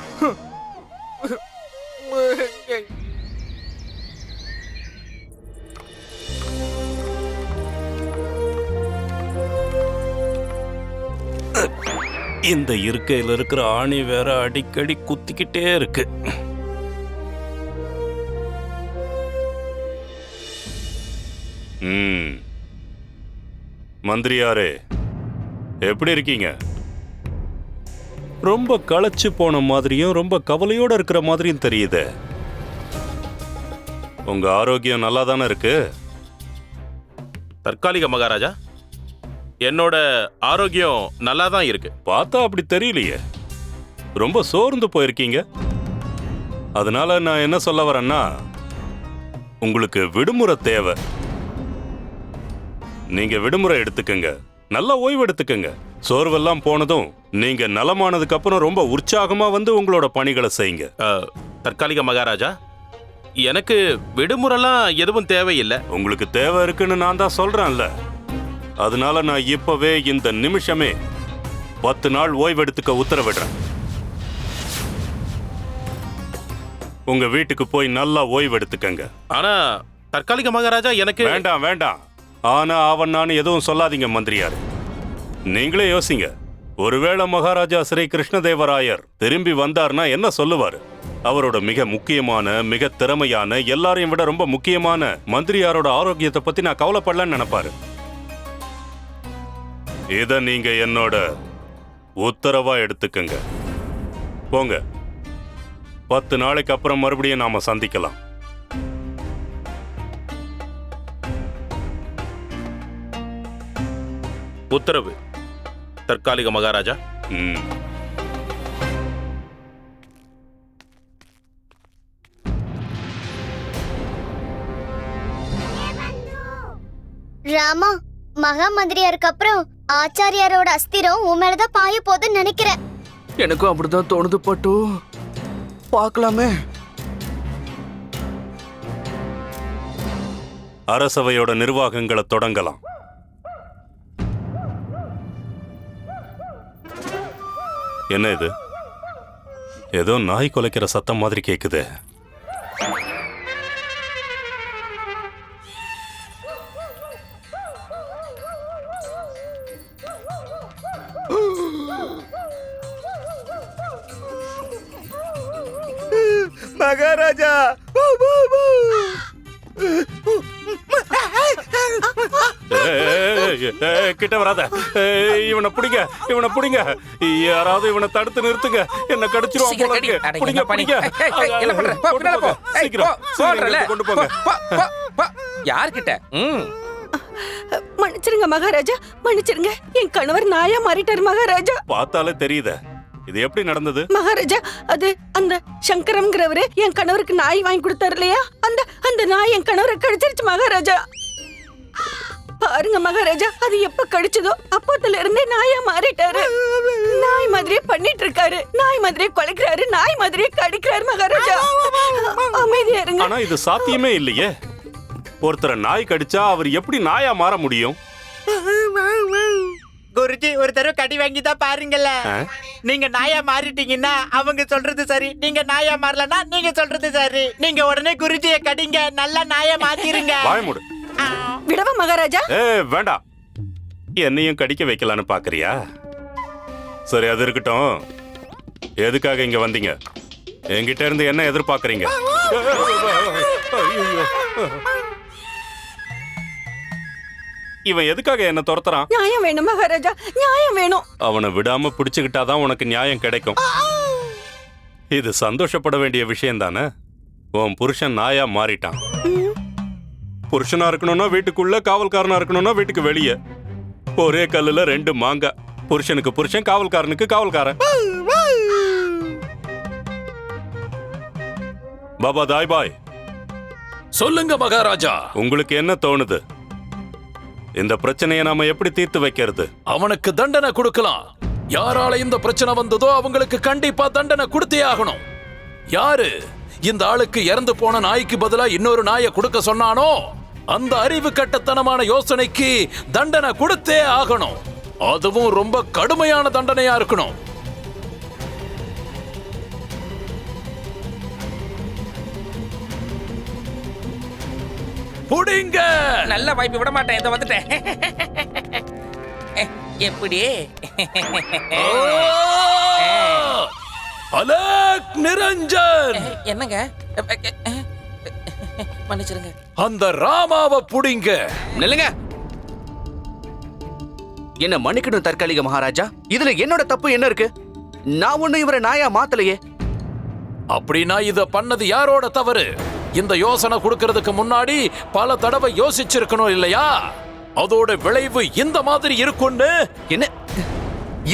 இந்த இருக்கையில இருக்கிற ஆணி வேற அடிக்கடி குத்திக்கிட்டே இருக்கு. மந்திரியாரே, எப்படி இருக்கீங்க? ரொம்ப களைச்சு போன மாதிரியும் ரொம்ப கவலையோட இருக்கிற மாதிரியும் தெரியுது. உங்க ஆரோக்கியம் நல்லா தானே இருக்கு? தற்காலிக மகாராஜா, என்னோட ஆரோக்கியம் நல்லா தான் இருக்கு. பார்த்தா அப்படி தெரியலையே. ரொம்ப சோர்ந்து போயிருக்கீங்க. அதனால நான் என்ன சொல்ல வரேன்னா, உங்களுக்கு விடுமுறை தேவை. நீங்க விடுமுறை எடுத்துக்கங்க, நல்ல ஓய்வு எடுத்துக்கங்க. சோர்வெல்லாம் போனதும் நீங்க நலமானதுக்கு அப்புறம் ரொம்ப உற்சாகமா வந்து உங்களோட பணிகளை செய்யுங்க. தற்காலிக மகாராஜா, எனக்கு விடுமுறைலாம் எதுவும் தேவையில்லை. உங்களுக்கு தேவை இருக்குன்னு நான் தான் சொல்றேன்ல. அதனால நான் இப்பவே இந்த நிமிஷமே 10 நாள் ஓய்வு எடுத்துக்க உத்தரவிடுறேன். உங்க வீட்டுக்கு போய் நல்லா ஓய்வு எடுத்துக்கங்க. ஆனா தற்காலிக மகாராஜா, எனக்கு வேண்டாம் வேண்டாம். ஆனா அவன் நான் எதுவும் சொல்லாதீங்க மந்திரியார். நீங்களே யோசிங்க. ஒருவேளை மகாராஜா ஸ்ரீ கிருஷ்ணதேவராயர் திரும்பி வந்தார்னா என்ன சொல்லுவாரு? அவரோட மிக முக்கியமான, மிக திறமையான, எல்லாரையும் விட ரொம்ப முக்கியமான மந்திரியாரோட ஆரோக்கியத்தை பத்தி நான் கவலைப்படலன்னு நினைப்பாரு. இத நீங்க என்னோட உத்தரவா எடுத்துக்கங்க. போங்க. 10 நாளைக்கு அப்புறம் மறுபடியும் நாம சந்திக்கலாம். உத்தரவு தற்காலிக மகாராஜா. ராமா, மகா மந்திரியாருக்கு அப்புறம் ஆச்சாரியாரோட அஸ்திரம் உன் மேலதான் பாய போதுன்னு நினைக்கிறேன். எனக்கும் அப்படிதான் தோணுது பட்டு. பார்க்கலாமே. அரசவையோட நிர்வாகங்களை தொடங்கலாம். என்ன இது? ஏதோ நாய் குலைக்கிற சத்தம் மாதிரி கேக்குது. மகாராஜா, கிட்ட வராத. இவனை புடிங்க, இவனை புடிங்க. யாராவது இவனை தடுத்து நிறுத்துங்க. என்ன கடிச்சிருவான் போல இருக்கு. புடிங்க, புடிங்க. சீக்கிரம் கொண்டு போங்க. யார்கிட்ட? மன்னிச்சிருங்க மகாராஜா, மன்னிச்சிருங்க. என் கணவர் நாயா மாறிட்டாரு மகாராஜா. பார்த்தாலே தெரியுது. இது எப்படி நடந்தது? மகாராஜா, அது அந்த சங்கரம்ங்கிறவரு என் கணவருக்கு நாய் வாங்கி கொடுத்தாரு இல்லையா, அந்த நாய் என் கணவரை கடிச்சிருச்சு மகாராஜா. பாருங்க மகாராஜா, அது எப்ப கடிச்சதோ அப்போத்துல இருந்தே நாயா மாறிட்டாரு. நாய் மாதிரியே பண்ணிட்டு இருக்காரு. நாய் மாதிரியே கொலைக்கிறாரு. நாய் மாதிரியே கடிக்கிறாரு மகாராஜா. அமைதியா இருங்க. ஆனா இது சாத்தியமே இல்லையே. ஒருத்தரை நாய் கடிச்சா அவர் எப்படி நாயா மாற முடியும்? குருஜி, ஒரு தடவை கடி வாங்கி தான் பாருங்கல்ல. நீங்க நாயா மாறிட்டீங்கன்னா அவங்க சொல்றது சரி, நீங்க நாயா மாறலன்னா நீங்க சொல்றது சரி. நீங்க உடனே குருஜிய கடிங்க, நல்லா நாயா மாத்திருங்க. வாய மூடு. விடவா மகாராஜா? வேண்டாம். என்னையும் கடிக்க வைக்கலான்னு பாக்குறியா? சரி, அது இருக்கட்டும். எதுக்காக இங்க வந்தீங்க? என்கிட்ட இருந்து என்ன எதிர்பார்க்கறீங்க? ஐயோ. இவன் எதுக்காக என்ன துரத்துறான்? நியாயம் வேணும் மகாராஜா, நியாயம் வேணும். அவனை விடாம பிடிச்சுக்கிட்டாதான் உனக்கு நியாயம் கிடைக்கும். இது சந்தோஷப்பட வேண்டிய விஷயம் தானே? உன் புருஷன் நாயா மாறிட்டான். புருஷனா இருக்கணும்னா வீட்டுக்குள்ள, காவல்காரனா இருக்கணும்னா வீட்டுக்கு வெளியே. ஒரே கல்லுல 2 மாங்காய். புருஷனுக்கு புருஷன், காவல்காரனுக்கு காவல்காரன். பாபா தாய் பாய், சொல்லுங்க மகாராஜா. உங்களுக்கு என்ன தோணுது? இந்த பிரச்சனையை நாம எப்படி தீர்த்து வைக்கிறது? அவனுக்கு தண்டனை கொடுக்கலாம். யாரால இந்த பிரச்சனை வந்ததோ அவங்களுக்கு கண்டிப்பா தண்டனை கொடுத்தே ஆகணும். யாரு இந்த ஆளுக்கு இறந்து போன நாய்க்கு பதிலா இன்னொரு நாயை கொடுக்க சொன்னானோ அந்த அறிவு கட்டத்தனமான யோசனைக்கு தண்டனை கொடுத்தே ஆகணும். அதுவும் ரொம்ப கடுமையான தண்டனையா இருக்கணும். புடிங்க. நல்ல வாய்ப்பு விட மாட்டேன். இத வந்துட்டேன். எப்படி? அலக் நிரஞ்சன். என்னங்க? மன்னிச்சிருங்க. அந்த ராமாவை புடிங்க. நில்லுங்க. என்ன மன்னிக்கணும் தற்காலிக மகாராஜா. இதுல என்னோட தப்பு என்ன இருக்கு? நான் ஒண்ணு இவரை நாயா மாத்தலையே. அப்படின்னா இத பண்ணது யாரோட தவறு? இந்த யோசனை கொடுக்கிறதுக்கு முன்னாடி பல தடவை யோசிச்சிருக்கணும் இல்லையா? அதோட விளைவு இந்த மாதிரி இருக்கும்னு. என்ன?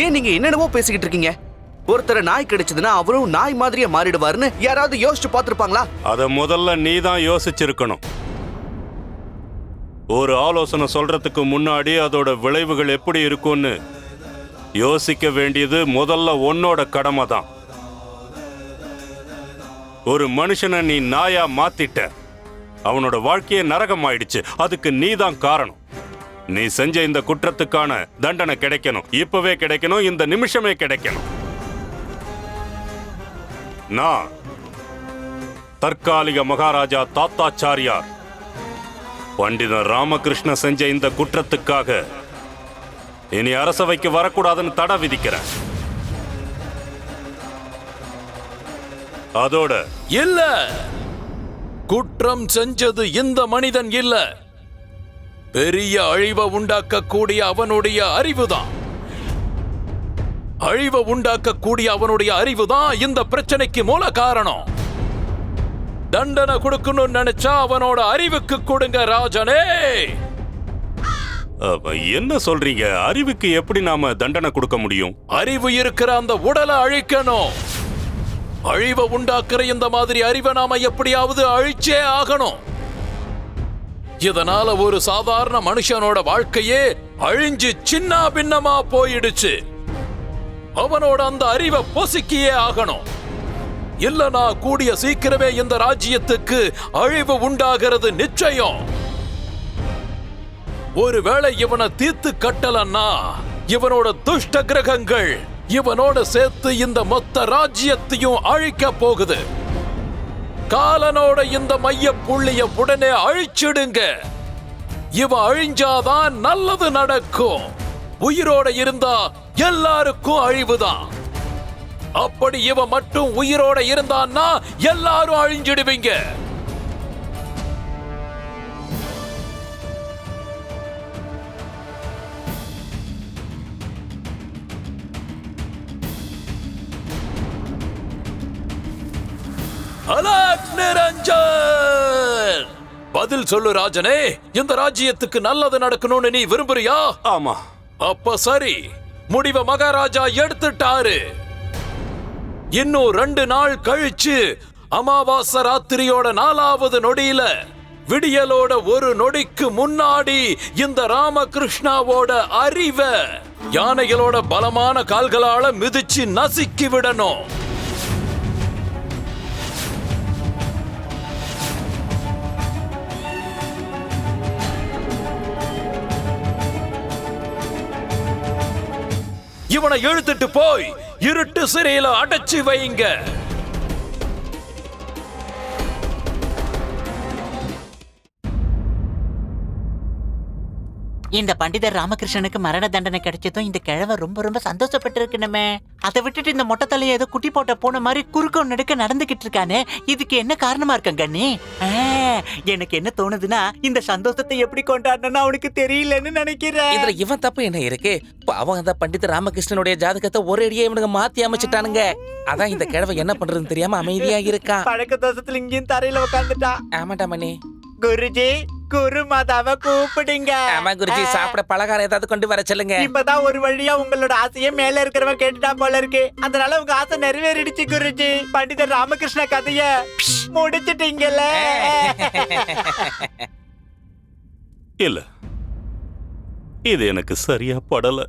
ஏன் நீங்க என்னென்னவோ பேசிக்கிட்டு இருக்கீங்க? ஒருத்தர நாய் கிடைச்சதுன்னா அவரும் நாய் மாதிரியே மாறிடுவாருன்னு யாராவது யோசிச்சு பார்த்திருப்பாங்களா? அத முதல்ல நீ தான் யோசிச்சிருக்கணும். ஒரு ஆலோசனை சொல்றதுக்கு முன்னாடி அதோட விளைவுகள் எப்படி இருக்கும்னு யோசிக்க வேண்டியது முதல்ல உன்னோட கடமை தான். ஒரு மனுஷனை நீ நாயா மாத்திட்ட. அவனோட வாழ்க்கையே நரகம் ஆயிடுச்சு. அதுக்கு நீ தான் காரணம். நீ செஞ்ச இந்த குற்றத்துக்கான தண்டனை கிடைக்கணும். இப்பவே கிடைக்கணும். இந்த நிமிஷமே கிடைக்கணும். நான் தற்காலிக மகாராஜா தாத்தாச்சாரியார் பண்டிதர் ராமகிருஷ்ண செஞ்ச இந்த குற்றத்துக்காக இனி அரசவைக்கு வரக்கூடாதுன்னு தடை விதிக்கிறேன். அதோட இல்ல, குற்றம் செஞ்சது இந்த மனிதன் இல்ல, பெரிய அழிவை உண்டாக்கக்கூடிய அவனுடைய அறிவுதான். அழிவை உண்டாக்கக்கூடிய அவனுடைய அறிவுதான் இந்த பிரச்சனைக்கு மூல காரணம். தண்டனை கொடுக்கணும்னு நினைச்சா அவனோட அறிவுக்கு கொடுங்க ராஜனே. என்ன சொல்றீங்க? அறிவுக்கு எப்படி நாம தண்டனை கொடுக்க முடியும்? அறிவு இருக்கிற அந்த உடலை அழிக்கணும். அழிவை உண்டாக்குற இந்த மாதிரி அறிவை நாம எப்படியாவது அழிச்சே ஆகணும். இதனால ஒரு சாதாரண மனுஷனோட வாழ்க்கையே அழிஞ்சு சின்ன பின்னமா போயிடுச்சு. அவனோட அந்த அறிவை பொசுக்கியே ஆகணும். இல்லனா கூடிய சீக்கிரமே இந்த ராஜ்யத்துக்கு அழிவு உண்டாகிறது நிச்சயம். ஒருவேளை இவனை தீர்த்து கட்டலன்னா இவனோட துஷ்ட கிரகங்கள் இவனோட சேர்த்து இந்த மொத்த ராஜ்யத்தையும் அழிக்க போகுது. காலனோட இந்த மைய புள்ளிய உடனே அழிச்சிடுங்க. இவன் அழிஞ்சாதான் நல்லது நடக்கும். உயிரோட இருந்தா எல்லாருக்கும் அழிவுதான். அப்படி இவன் மட்டும் உயிரோட இருந்தான்னா எல்லாரும் அழிஞ்சிடுவீங்க. அலக் நிரஞ்சன், பதில் சொல்லு ராஜனே. இந்த ராஜ்யத்துக்கு நல்லது நடக்கணும்னு நீ விரும்புறியா? ஆமா. அப்ப சரி, முடிவை மகாராஜா எடுத்துட்டாரு. இன்னும் 2 நாள் கழிச்சு அமாவாசை ராத்திரியோட 4வது நொடியில விடியலோட 1 நொடிக்கு முன்னாடி இந்த ராமகிருஷ்ணாவோட அறிவை யானைகளோட பலமான கால்களால மிதிச்சு நசுக்கி விடணும். இவனை இழுத்துட்டு போய் இருட்டு சிறையில அடைச்சு வைங்க. இந்த பண்டிதர் ராமகிருஷ்ணனுக்கு மரண தண்டனை கிடைச்சதும் இந்த கிழவன் ரொம்ப ரொம்ப சந்தோஷப்பட்டு இருக்கணுமே. அதை விட்டுட்டு இந்த மொட்டை தலையை ஏதோ குட்டி போட்ட போன மாதிரி குறுக்க நடுக்க நடந்துகிட்டு இருக்கானே, இதுக்கு என்ன காரணமா இருக்க கண்ணி? எனக்கு என்ன தோணுதுன்னா, இந்த சந்தோஷத்தை எப்படி கொண்டாடணும்னு அவனுக்கு தெரியலன்னு நினைக்கிறேன். இதுல இவன் தப்பு என்ன இருக்கு? அவங்க அந்த பண்டிதர் ராமகிருஷ்ணனுடைய ஜாதகத்தை ஒரே அடியே இவனுங்க மாத்தி அமைச்சிட்டானுங்க. அதான் இந்த கிழவன் என்ன பண்றதுன்னு தெரியாம அமைதியா இருக்கான். பழக்க தோஷத்துல இங்கேயும் தரையில உட்காந்துட்டான். ஆமாட்டா மணி. குருஜி, குரு மாதாவை கூப்பிடுங்க. ஆமா குருஜி, சாப்பிட பலகாரம் ஏதாவது கொண்டு வர சொல்லுங்க. இப்பதான் ஒரு வழியா உங்களோட ஆசையே மேல இருக்கிறவன் கேட்டுட்டா போல இருக்கு. அதனால உங்க ஆசை நிறைவேறிடுச்சு குருஜி. பண்டிதர் ராமகிருஷ்ண கதைய முடிச்சிட்டீங்கல்ல. இல்ல, இது எனக்கு சரியா படல.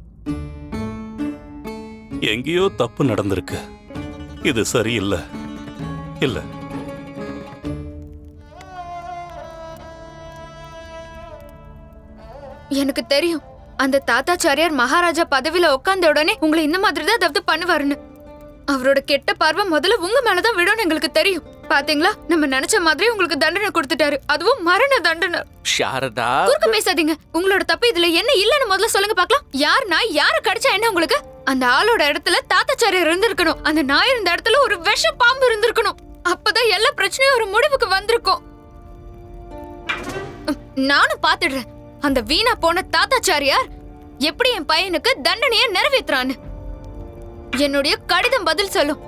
எங்கேயோ தப்பு நடந்திருக்கு. இது சரியில்லை. இல்ல, எனக்கு தெரியும் அந்த தாத்தாச்சாரியார் மகாராஜா பதவியில உட்கார்ந்த உடனே உங்களை இந்த மாதிரி தான் ஏதாவது பண்ணுவாருன்னு. அவரோட கெட்ட பார்வை முதல்ல உங்க மேலதான் விடும் எங்களுக்கு தெரியும். பாத்தீங்களா, நம்ம நினைச்ச மாதிரி உங்களுக்கு தண்டனை கொடுத்துட்டாரு, அதுவும் மரண தண்டனை. சாரதா, குறுக்க பேசாதீங்க. உங்களோட தப்பு இதுல என்ன இல்லன்னு முதல்ல சொல்லுங்க பாக்கலாம். யார் நாய் யார கடிச்சா என்ன உங்களுக்கு? அந்த ஆளோட இடத்துல தாத்தாச்சாரியார் இருந்திருக்கணும். அந்த நாய் இருந்த இடத்துல ஒரு விஷ பாம்பு இருந்திருக்கணும். அப்பதான் எல்லா பிரச்சனையும் ஒரு முடிவுக்கு வந்திருக்கும். நானும் பாத்துடுறேன் அந்த வீணா போன தாத்தாச்சாரியார் எப்படி என் பையனுக்கு தண்டனையை நிறைவேற்றான்னு. என்னுடைய கடிதம் பதில் சொல்லும்.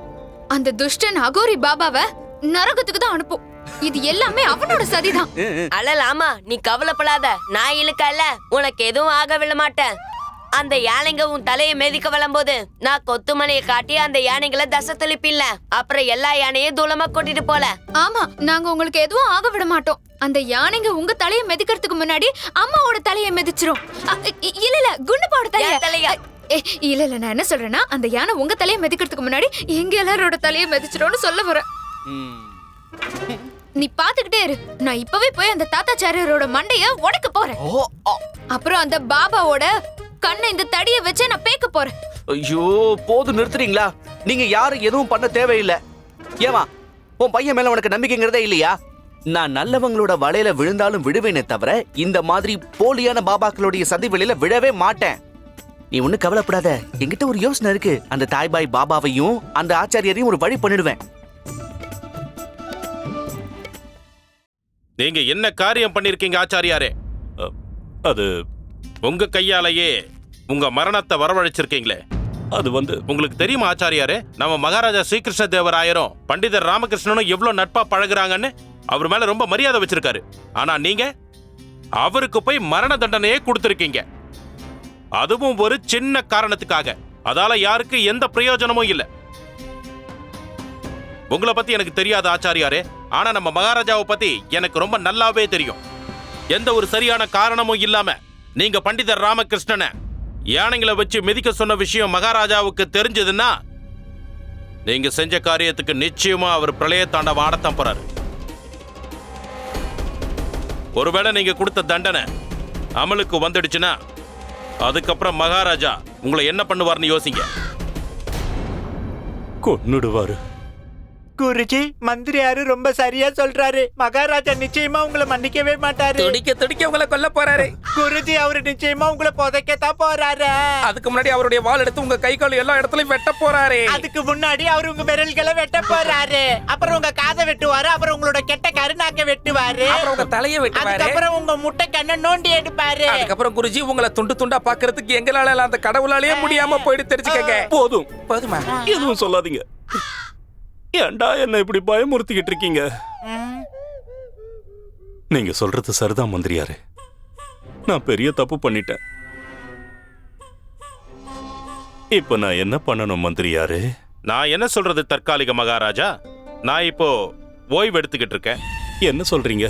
அந்த துஷ்டன் அகோரி பாபாவை நரகத்துக்கு தான் அனுப்பும். இது எல்லாமே அவனோட சதிதான். அழலாமா, நீ கவலைப்படாத. நான் இழுக்கல, உனக்கு எதுவும் ஆக விட மாட்டேன். அந்த யானைங்க உன் தலையை மிதிக்க வரும்போது நான் கொத்துமலையை காட்டி அந்த யானைகளை தசை தெளிப்பில்ல. அப்புறம் எல்லா யானையும் தூளமா கொட்டிட்டு போல. ஆமா, நாங்க உங்களுக்கு எதுவும் ஆக விட மாட்டோம். அந்த யானைங்க உங்க தலையை மிதிக்கிறதுக்கு முன்னாடி அம்மாவோட தலையை மிதிச்சிரும். இல்ல இல்ல, குண்டுப்பாவோட தலையா? இல்ல இல்ல, நான் என்ன சொல்றேன்னா, அந்த யானை உங்க தலையை மிதிக்கிறதுக்கு முன்னாடி எங்க எல்லாரோட தலையை மிதிச்சிரும்னு சொல்ல வரேன். நீ பாத்துக்கிட்டே இரு. நான் இப்பவே போய் அந்த தாத்தாச்சாரியாரோட மண்டைய உடைக்க போறேன். அப்புறம் அந்த பாபாவோட கண்ணை இந்த தடியை வச்சு நான் பேக்க போறேன். ஐயோ, போதும் நிறுத்துறீங்களா? நீங்க யாரும் எதுவும் பண்ண தேவையில்லை. ஏமா, உன் பையன் மேல உனக்கு நம்பிக்கைங்கிறதே இல்லையா? நான் நல்லவங்களோட வலையில விழுந்தாலும் விடுவேனே தவிர இந்த மாதிரி போலியான பாபாக்களுடைய சதி வலையில விழவே மாட்டேன். நீ ஒண்ணு கவலைப்படாத. என்கிட்ட ஒரு யோசனை இருக்கு. அந்த தாய்பாய் பாபாவையும் அந்த ஆச்சாரியரையும் ஒரு வழி பண்ணிடுவேன். நீங்க என்ன காரியம் பண்ணிருக்கீங்க ஆச்சாரியாரே? அது உங்க கையாலேயே உங்க மரணத்தை வரவழைச்சிருக்கீங்களே. அது உங்களுக்கு தெரியுமா ஆச்சாரியாரே, நம்ம மகாராஜா ஸ்ரீகிருஷ்ண தேவராயரும் பண்டிதர் ராமகிருஷ்ணனும் எவ்வளவு நட்பா பழகுறாங்கன்னு அவர் மேல ரொம்ப மரியாதை வச்சிருக்காரு. ஆனா நீங்க அவருக்கு போய் மரண தண்டனையே கொடுத்திருக்கீங்க. அதுவும் ஒரு சின்ன காரணத்துக்காக. அதால யாருக்கு எந்த பிரயோஜனமும் இல்ல. உங்களை பத்தி எனக்கு தெரியாது ஆச்சாரியாரே, ஆனா நம்ம மகாராஜாவை பத்தி எனக்கு ரொம்ப நல்லாவே தெரியும். எந்த ஒரு சரியான காரணமும் இல்லாம நீங்க பண்டிதர் ராமகிருஷ்ணனை யானைங்களை வச்சு மிதிக்க சொன்ன விஷயம் மகாராஜாவுக்கு தெரிஞ்சதுன்னா நீங்க செஞ்ச காரியத்துக்கு நிச்சயமா அவர் பிரளய தாண்டவம் ஆடத்தான் போறாரு. ஒருவேளை நீங்க கொடுத்த தண்டனை அமலுக்கு வந்துடுச்சுன்னா அதுக்கப்புறம் மகாராஜா உங்களை என்ன பண்ணுவார்னு யோசிங்க. கொன்னுடுவாரு. குருஜி, மந்திரியாரு ரொம்ப சரியா சொல்றாரு. மகாராஜா நிச்சயமா உங்களை மன்னிக்கவே மாட்டாரு. துடிக்க துடிக்க உங்களை கொல்ல போறாரு. குருஜி, அவரு நிச்சயமா உங்களை புதைக்கத்தான் போறாரு. அதுக்கு முன்னாடி அவருடைய வாள் எடுத்து உங்க கை கால் எல்லா இடத்துலயும் வெட்ட போறாரு. அதுக்கு முன்னாடி அவர் உங்க விரல்களை வெட்ட போறாரு. அப்புறம் உங்க காதை வெட்டுவாரு. அப்புறம் உங்களோட கெட்ட கருநாக்க வெட்டுவாரு. அப்புறம் உங்க தலையை வெட்டுவாரு. அதுக்கப்புறம் உங்க முட்டை கண்ணை நோண்டி எடுப்பாரு. அதுக்கப்புறம் குருஜி உங்களை துண்டு துண்டா பாக்குறதுக்கு எங்களால அந்த கடவுளாலேயே முடியாம போயிட்டு தெரிஞ்சுக்கங்க. போதும் போதுமா? எதுவும் சொல்லாதீங்க. ஏன்டா என்ன இப்படி பயமுறுத்திக்கிட்டு இருக்கீங்க? நீங்க சொல்றது சரிதான் மந்திரியாரே. நான் பெரிய தப்பு பண்ணிட்டேன். இப்ப நான் என்ன பண்ணணும் மந்திரியாரே? நான் என்ன சொல்றது தற்காலிக மகாராஜா, நான் இப்போ ஓய்வு எடுத்துக்கிட்டு இருக்கேன். என்ன சொல்றீங்க?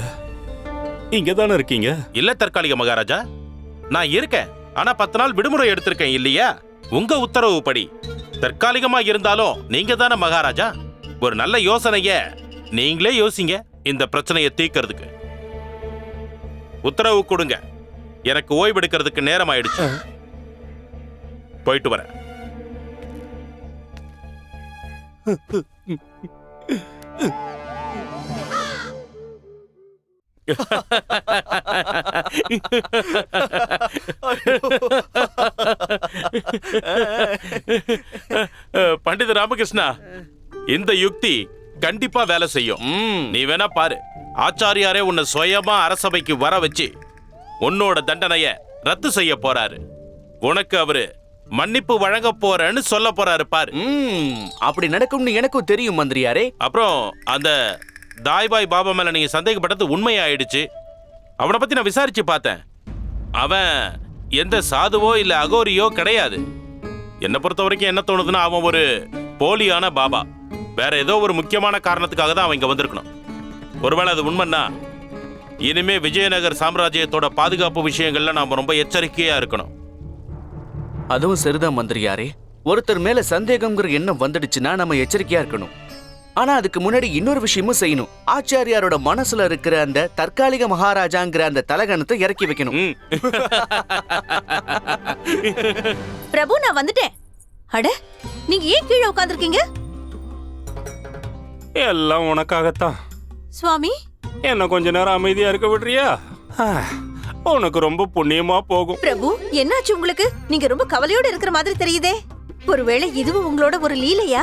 இங்க தானே இருக்கீங்க? இல்ல தற்காலிக மகாராஜா, நான் இருக்கேன். ஆனா 10 நாள் விடுமுறை எடுத்திருக்கேன் இல்லையா? உங்க உத்தரவுப்படி தற்காலிகமா இருந்தாலும் நீங்க தானே மகாராஜா. ஒரு நல்ல யோசனைய நீங்களே யோசிங்க இந்த பிரச்சனையை தீர்க்கிறதுக்கு. உத்தரவு கொடுங்க. எனக்கு ஓய்வு எடுக்கிறதுக்கு நேரம் ஆயிடுச்சு. போயிட்டு வரேன். பண்டித ராமகிருஷ்ணா, இந்த யுக்தி கண்டிப்பா வேலை செய்யும். நீ வேணா பாரு. ஆச்சாரியாரே உன்னை சுயமா அரசபைக்கு வர வச்சு உன்னோட தண்டனைய ரத்து செய்ய போறாரு. உனக்கு அவரு மன்னிப்பு வழங்க போறேன்னு சொல்ல போறாரு பாரு. அப்படி நடக்கும்னு எனக்கும் தெரியும் மந்திரியாரே. அப்புறம் அந்த தாய்பாய் பாபா மேல நீங்க சந்தேகப்பட்டது உண்மையாயிடுச்சு. அவனை பத்தி நான் விசாரிச்சு பார்த்தேன். அவன் எந்த சாதுவோ இல்ல அகோரியோ கிடையாது. என்னை பொறுத்த வரைக்கும் என்ன தோணுதுன்னா, அவன் ஒரு போலியான பாபா. வேற ஏதோ ஒரு முக்கியமான காரணத்துக்காக தான் அவன் இங்க வந்திருக்கணும். ஒருவேளை அது உண்மைன்னா இனிமே விஜயநகர் சாம்ராஜ்யத்தோட பாதுகாப்பு விஷயங்கள்ல நாம ரொம்ப எச்சரிக்கையா இருக்கணும். அதுவும் சரிதான் மந்திரியாரே. ஒருத்தர் மேல சந்தேகம்ங்கிற எண்ணம் வந்துடுச்சுன்னா நம்ம எச்சரிக்கையா இருக்கணும். ஆனா அதுக்கு முன்னாடி இன்னொரு விஷயமும் செய்யணும். ஆச்சாரியாரோட மனசுல இருக்கிற அந்த தற்காலிக மகாராஜாங்கிற அந்த தலகணத்தை இறக்கி வைக்கணும். பிரபு, நான் வந்துட்டேன். அட, நீங்க ஏன் கீழே உட்கார்ந்திருக்கீங்க? எல்லாம் உனக்காகத்தான். சுவாமி, என்ன கொஞ்ச நேரம் அமைதியா இருக்க விடுறியா? உனக்கு ரொம்ப புண்ணியமா போகும். பிரபு, என்னாச்சு உங்களுக்கு? நீங்க ரொம்ப கவலையோட இருக்கிற மாதிரி தெரியுதே. ஒருவேளை இதுவும் உங்களோட ஒரு லீலையா?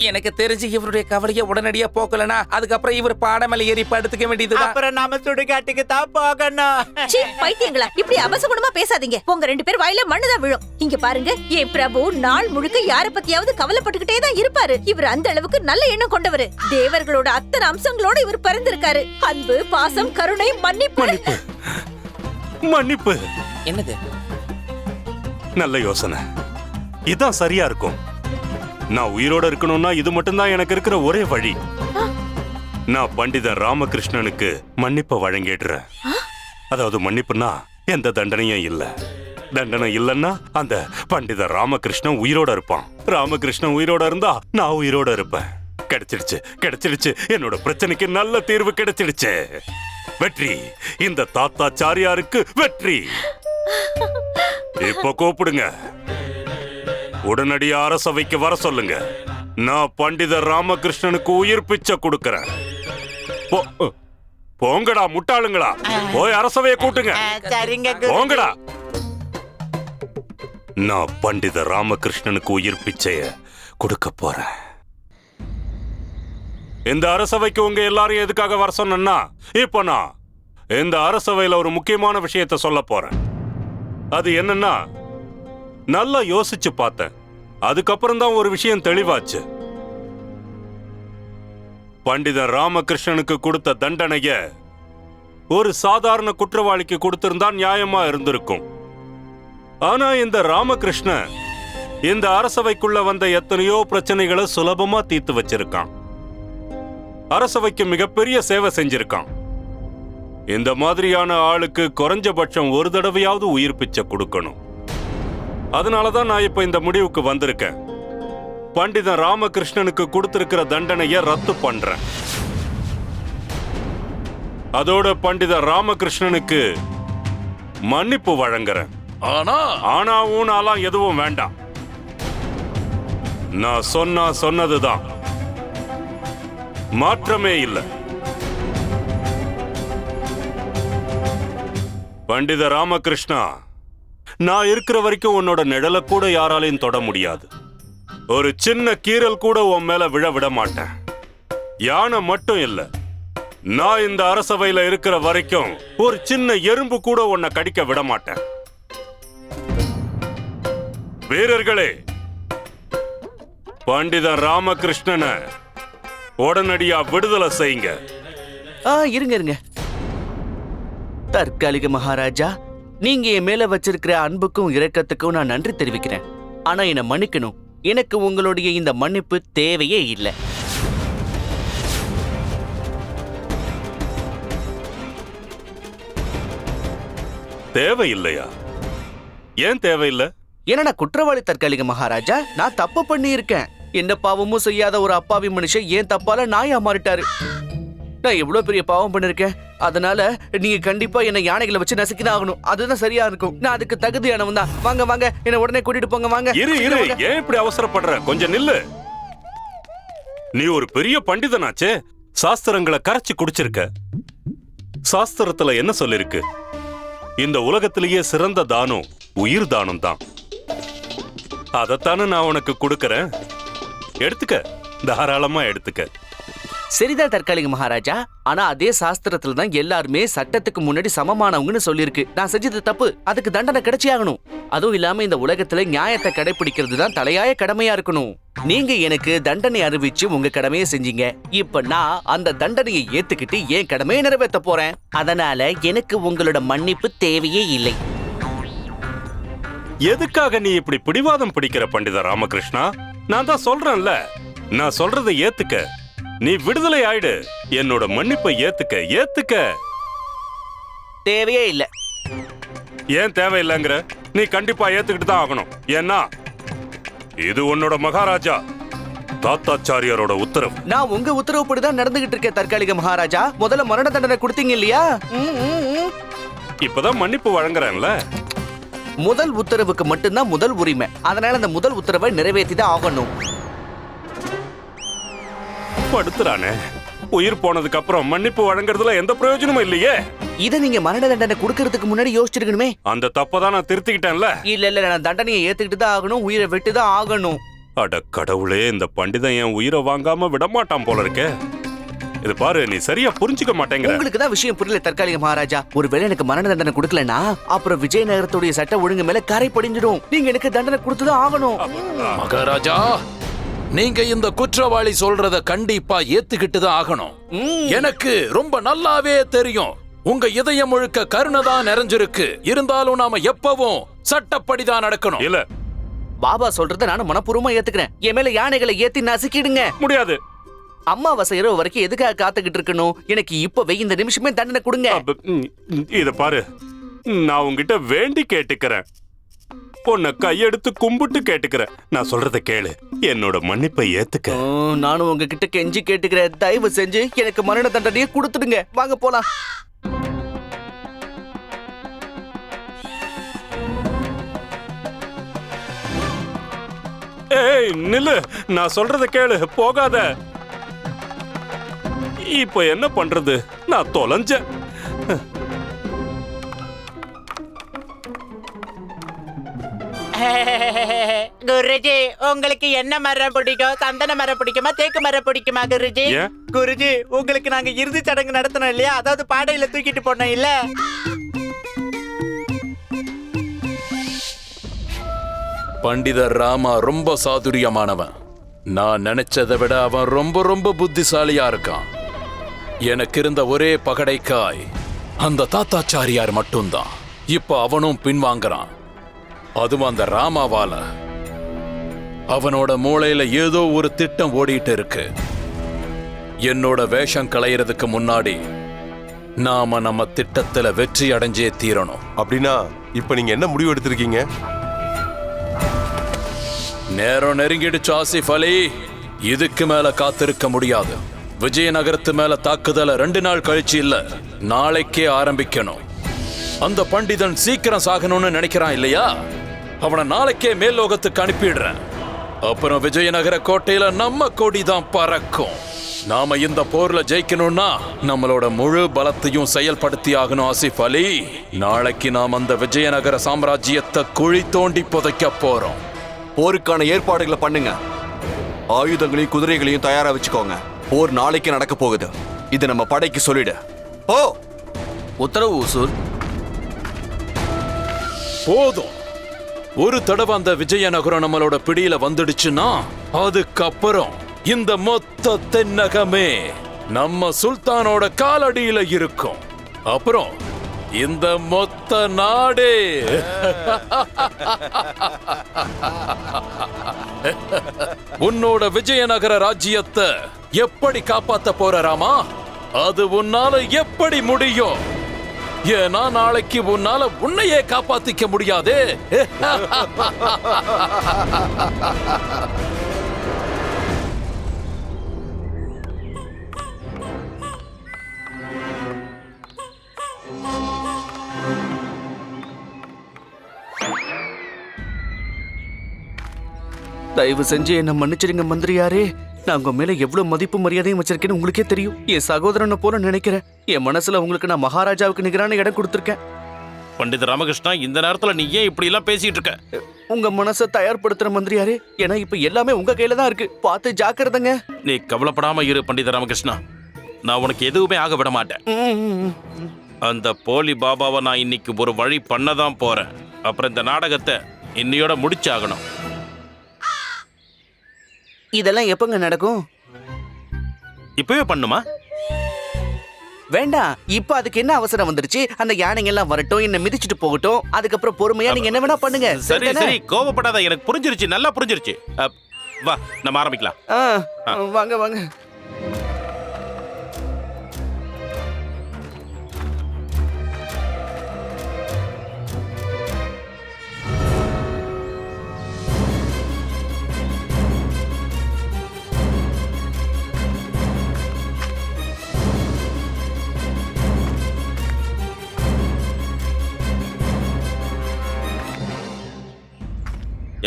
எனக்கு தெரிஞ்சு இவருடைய கவலையை உடனடியா போக்கலனா அதுக்கப்புறம் இவர் பாடமேல ஏறி படுத்துக்க வேண்டியதுதான். அப்புறம் நாம சுடுகாட்டுக்கு தான் போகணும். சீ, பைத்தியங்களா, இப்படி அபசகுணமா பேசாதீங்க. உங்க 2 பேர் வாயில மண்ணுதான் விழும். இங்க பாருங்க, என் பிரபு நாள் முழுக்க யார பத்தியாவது கவலைப்பட்டுக்கிட்டே தான் இருப்பாரு. இவர் அந்த அளவுக்கு நல்ல எண்ணம் கொண்டவரு. தேவர்களோட அத்தனை அம்சங்களோட இவர் பிறந்திருக்காரு. அன்பு, பாசம், கருணை, மன்னிப்பு. மன்னிப்பு என்னது? நல்ல யோசனை. இதான் சரியா இருக்கும். நான் உயிரோட இருக்கணும்னா இது மட்டும்தான் எனக்கு இருக்கிற ஒரே வழி. நான் பண்டிதர் ராமகிருஷ்ணனுக்கு மன்னிப்பை வழங்கிடுறேன். அதாவது மன்னிப்புனா எந்த தண்டனையும் இல்ல. தண்டனை இல்லைன்னா அந்த பண்டிதர் ராமகிருஷ்ணன் உயிரோட இருப்பான். ராமகிருஷ்ணன் உயிரோட இருந்தா நான் உயிரோட இருப்பேன். கிடைச்சிடுச்சு, கிடைச்சிடுச்சு. என்னோட பிரச்சனைக்கு நல்ல தீர்வு கிடைச்சிடுச்சு. வெற்றி. இந்த தாத்தாச்சாரியாருக்கு வெற்றி. இப்ப கூப்பிடுங்க. உடனடியா அரசவைக்கு வர சொல்லுங்க. நான் பண்டிதர் ராமகிருஷ்ணனுக்கு உயிர் பிச்சை கொடுக்கறேன். போங்கடா முட்டாளுங்களா, போய் அரசவையை கூட்டுங்க. போங்கடா. நான் பண்டிதர் ராமகிருஷ்ணனுக்கு உயிர் பிச்சைய கொடுக்க போறேன். இந்த அரசவைக்கு உங்க எல்லாரும் எதுக்காக வர சொன்னா, இப்ப நான் இந்த அரசவையில ஒரு முக்கியமான விஷயத்த சொல்ல போறேன். அது என்னன்னா, நல்லா யோசிச்சு பார்த்தேன். அதுக்கப்புறம் தான் ஒரு விஷயம் தெளிவாச்சு. பண்டிதர் ராமகிருஷ்ணனுக்கு கொடுத்த தண்டனைய ஒரு சாதாரண குற்றவாளிக்கு கொடுத்திருந்தா நியாயமா இருந்திருக்கும். ஆனா இந்த ராமகிருஷ்ணன் இந்த அரசவைக்குள்ள வந்த எத்தனையோ பிரச்சனைகளை சுலபமா தீர்த்து வச்சிருக்கான். அரசவைக்கு மிகப்பெரிய சேவை செஞ்சிருக்கான். இந்த மாதிரியான ஆளுக்கு குறைஞ்சபட்சம் ஒரு தடவையாவது உயிர் பிச்சை கொடுக்கணும். அதனாலதான் நான் இப்ப இந்த முடிவுக்கு வந்திருக்கேன். பண்டிதன் ராமகிருஷ்ணனுக்கு கொடுத்திருக்கிற தண்டனைய ரத்து பண்றேன். அதோட பண்டிதர் ராமகிருஷ்ணனுக்கு மன்னிப்பு வழங்குறேன். ஆனா ஊனாலாம் எதுவும் வேண்டாம். நான் சொன்னதுதான், மாற்றமே இல்லை. பண்டித ராமகிருஷ்ணா, நான் இருக்கிற வரைக்கும் உன்னோட நிழலை கூட யாராலையும் தொட முடியாது. ஒரு சின்ன கீறல் கூட உன் மேல விழ மாட்டேன். யானை மட்டும் இல்ல, நான் இந்த அரசவையில இருக்கிற வரைக்கும் ஒரு சின்ன எறும்பு கூட உன்னை கடிக்க விட மாட்டேன். வீரர்களே, பண்டிதன் ராமகிருஷ்ணனை உடனடியா விடுதலை செய்யுங்க. இருங்க இருங்க. தற்காலிக மகாராஜா, நீங்க என் மேல வச்சிருக்கிற அன்புக்கும் இரக்கத்துக்கும் நான் நன்றி தெரிவிக்கிறேன். ஆனா என்னை மன்னிக்கணும். எனக்கு உங்களுடைய இந்த மன்னிப்பு தேவையே இல்லை. தேவையில்லையா? ஏன் தேவையில்லை? ஏன்னா நான் குற்றவாளி தற்காலிக மகாராஜா. நான் தப்பு பண்ணி இருக்கேன். என்ன பாவமும் செய்யாத ஒரு அப்பாவி மனுஷன் ஏன் தப்பால நாயா மாறிட்டாரு. நான் எவ்வளவு பெரிய பாவம் பண்ணிருக்கேன். அதனால நீங்க கண்டிப்பா என்ன யானைகளை வச்சு நசுக்கிதான் ஆகணும். அதுதான் சரியா இருக்கும். நான் அதுக்கு தகுதியானவன் தான். வாங்க வாங்க, என்ன உடனே கூட்டிட்டு போங்க. வாங்க. இரு இரு, ஏன் இப்படி அவசரப்படுற? கொஞ்சம் நில்லு. நீ ஒரு பெரிய பண்டிதனாச்சே, சாஸ்திரங்களை கரைச்சு குடிச்சிருக்க. சாஸ்திரத்துல என்ன சொல்லிருக்கு? இந்த உலகத்திலேயே சிறந்த தானம் உயிர் தானம் தான். அதைத்தானே நான் உனக்கு கொடுக்கறேன். எடுத்துக்க, தாராளமா எடுத்துக்க. சரிதான் தற்காலிக மகாராஜா, ஆனா அதே சாஸ்திரத்துல தான் எல்லாருமே சட்டத்துக்கு முன்னாடி சமமானவங்கன்னு சொல்லியிருக்கு. நான் செஞ்சது தப்பு, அதுக்கு தண்டனை கிடைச்சியாகணும். அதுவும் இல்லாம இந்த உலகத்துல நியாயத்தை கடைபிடிக்கிறது தான் தலையாய கடமையா இருக்கணும். நீங்க எனக்கு தண்டனை அறிவிச்சு உங்க கடமையை செஞ்சீங்க. இப்ப நான் அந்த தண்டனையை ஏத்துக்கிட்டு என் கடமையை நிறைவேற்ற போறேன். அதனால எனக்கு உங்களோட மன்னிப்பு தேவையே இல்லை. எதுக்காக நீ இப்படி பிடிவாதம் பிடிக்கிற பண்டித ராமகிருஷ்ணா? நான் தான் சொல்றேன்ல, நான் சொல்றதை ஏத்துக்க. நீ விடுதலை ஆயிடு. என்னோட மன்னிப்பை ஏத்துக்க. தேவையே இல்ல. ஏன் தேவையில்லைங்கிற? நீ கண்டிப்பா ஏத்துக்கிட்டு தான் ஆகணும். ஏன்னா இது உன்னோட மகாராஜா தாத்தாச்சாரியாரோட உத்தரவு. நான் உங்க உத்தரவுப்படி தான் நடந்துகிட்டு இருக்கேன் தற்காலிக மகாராஜா. முதல்ல மரண தண்டனை கொடுத்தீங்க இல்லையா? இப்பதான் மன்னிப்பு வழங்குறேன்ல. முதல் உத்தரவுக்கு மட்டும்தான் முதல் உரிமை. அதனால அந்த முதல் உத்தரவை நிறைவேற்றி தான் ஆகணும். படுத்துறானே, உயிர் போனதுக்கு அப்புறம் மன்னிப்பு வழங்குறதுல எந்த பிரயோஜனமும் இல்லையே. இதை நீங்க மரண தண்டனை கொடுக்கறதுக்கு முன்னாடி யோசிச்சிருக்கணுமே. அந்த தப்பதான் நான் திருத்திக்கிட்டேன்ல. இல்ல நான் தண்டனையை ஏத்துக்கிட்டு தான் ஆகணும், உயிரை விட்டு தான் ஆகணும். அட கடவுளே, இந்த பண்டிதன் என் உயிரை வாங்காம விடமாட்டான் போல இருக்கே. இது பாரு, நீ சரியா புரிஞ்சுக்க மாட்டேங்கிற. உங்களுக்கு தான் விஷயம் புரியல தற்காலிக மகாராஜா. ஒருவேளை எனக்கு மரண தண்டனை கொடுக்கலனா அப்புறம் விஜயநகரத்துடைய சட்ட ஒழுங்கு மேல கரை படிஞ்சிடும். நீங்க எனக்கு தண்டனை கொடுத்துதான் ஆகணும். மகாராஜா, நீங்க இந்த குற்றவாளி சொல்றத கண்டிப்பா ஏத்துக்கிட்டு தான் ஆகணும். எனக்கு ரொம்ப நல்லாவே தெரியும், உங்க இதயம் முழுக்க கருணை தான் நிறைஞ்சிருக்கு. இருந்தாலும் நாம எப்பவும் சட்டப்படிதான் நடக்கணும். இல்ல, பாபா சொல்றத நானும் மனப்பூர்வமா ஏத்துக்கிறேன். என் மேல யானைகளை ஏத்தி நசுக்கிடுங்க. முடியாது. அம்மாவாசை இரவு வரைக்கும் எதுக்காக காத்துக்கிட்டு இருக்கணும்? எனக்கு இப்பவே இந்த நிமிஷமே தண்டனை கொடுங்க. இத பாரு, நான் உங்ககிட்ட வேண்டி கேட்டுக்கிறேன். உன்னை கையெடுத்து கும்பிட்டு கேட்டுக்கிறேன். நான் சொல்றத கேளு, என்னோட மன்னிப்பை ஏத்துக்க. நானும் உங்ககிட்ட கெஞ்சி கேட்டுக்கிறேன். தயவு செஞ்சு எனக்கு மரண தண்டனையை கொடுத்துடுங்க. வாங்க போலாம். ஏய் நில்லு, நான் சொல்றத கேளு, போகாத. இப்ப என்ன பண்றது? நான் தொலைஞ்சேன். குருஜி, உங்களுக்கு என்ன மரம் பிடிக்கும்? சந்தன மரம் பிடிக்குமா, தேக்கு மரம் பிடிக்குமா குருஜி? குருஜி, உங்களுக்கு நாங்க இறுதி சடங்கு நடத்தணும் இல்லையா? அதாவது பாடையில தூக்கிட்டு போனோம் இல்ல? பண்டிதர் ராமா ரொம்ப சாதுரியமானவன். நான் நினைச்சதை விட அவன் ரொம்ப ரொம்ப புத்திசாலியா இருக்கான். எனக்கு இருந்த ஒரே பகடைக்காய் அந்த தாத்தாச்சாரியார் மட்டும்தான். இப்ப அவனும் பின்வாங்குறான். அதுவும் அந்த ராமாவால. அவனோட மூளையில ஏதோ ஒரு திட்டம் ஓடிட்டு இருக்கு. என்னோட வேஷம் களையறதுக்கு முன்னாடி நாம நம்ம திட்டத்துல வெற்றி அடைஞ்சே தீரணும். அப்படின்னா இப்ப நீங்க என்ன முடிவு எடுத்திருக்கீங்க? நேரம் நெருங்கிடுச்சு ஆசிஃப் அலி. இதுக்கு மேல காத்திருக்க முடியாது. விஜயநகரத்து மேல தாக்குதல 2 நாள் கழிச்சு இல்ல, நாளைக்கே ஆரம்பிக்கணும். அந்த பண்டிதன் சீக்கிரம் சாகணும்னு நினைக்கிறான் இல்லையா? அவனை நாளைக்கே மேல்லோகத்துக்கு அனுப்பிடுறேன். அப்புறம் விஜயநகர கோட்டையில நம்ம கொடிதான் பறக்கும். நாம இந்த போர்ல ஜெயிக்கணும்னா நம்மளோட முழு பலத்தையும் செயல்படுத்தி ஆகணும் ஆசிஃப் அலி. நாளைக்கு நாம் அந்த விஜயநகர சாம்ராஜ்யத்தை குழி தோண்டி புதைக்க போறோம். போருக்கான ஏற்பாடுகளை பண்ணுங்க. ஆயுதங்களையும் குதிரைகளையும் தயாரா வச்சுக்கோங்க. போர் நாளைக்கு நடக்க போகுது. இது நம்ம படைக்கு சொல்லிடு. ஓ, உத்தரவு உசூர். போதும். ஒரு தடவை அந்த விஜயநகரம் நம்மளோட பிடியில வந்துடுச்சுன்னா அதுக்கப்புறம் இந்த மொத்த தென்னகமே நம்ம சுல்தானோட காலடியில இருக்கும். அப்புறம் இந்த மொத்த நாடே உன்னோட விஜயநகர ராஜ்யத்தை எப்படி காப்பாத்த போற ராமா? அது உன்னால எப்படி முடியும்? ஏன்னா நாளைக்கு உன்னால உன்னையே காப்பாத்திக்க முடியாது. தயவு செஞ்சு என்ன மன்னிச்சிருங்க மந்திரியாரே. நான் உங்க மேல எவ்வளவு மதிப்பு மரியாதையும் வச்சிருக்கேன்னு உங்களுக்கே தெரியும். என் சகோதரனை போல நினைக்கிறேன். என் மனசுல உங்களுக்கு நான் மகாராஜாவுக்கு நிகரான இடம் கொடுத்திருக்கேன். பண்டித ராமகிருஷ்ணா, இந்த நேரத்துல நீ ஏன் இப்படி எல்லாம் பேசிட்டு இருக்க? உங்க மனசை தயார்படுத்துற மந்திரியாரே, ஏன்னா இப்ப எல்லாமே உங்க கையில தான் இருக்கு. பார்த்து ஜாக்கிரதைங்க. நீ கவலைப்படாம இரு பண்டித ராமகிருஷ்ணா. நான் உனக்கு எதுவுமே ஆக விட மாட்டேன். அந்த போலி பாபாவை நான் இன்னைக்கு ஒரு வழி பண்ணதான் போறேன். அப்புறம் இந்த நாடகத்தை இன்னையோட முடிச்சாகணும். இதெல்லாம் எப்பங்க நடக்கும்? இப்பவே பண்ணுமா? வேண்டாம், இப்ப அதுக்கு என்ன அவசரம் வந்துருச்சு? அந்த யானைங்க எல்லாம் வரட்டும், என்ன மிதிச்சுட்டு போகட்டும். அதுக்கப்புறம் பொறுமையா நீங்க என்ன வேணா பண்ணுங்க. சரி சரிதானே? சரி, கோபப்படாத. எனக்கு புரிஞ்சிருச்சு, நல்லா புரிஞ்சிருச்சு. வா, நம்ம ஆரம்பிக்கலாம். வாங்க வாங்க.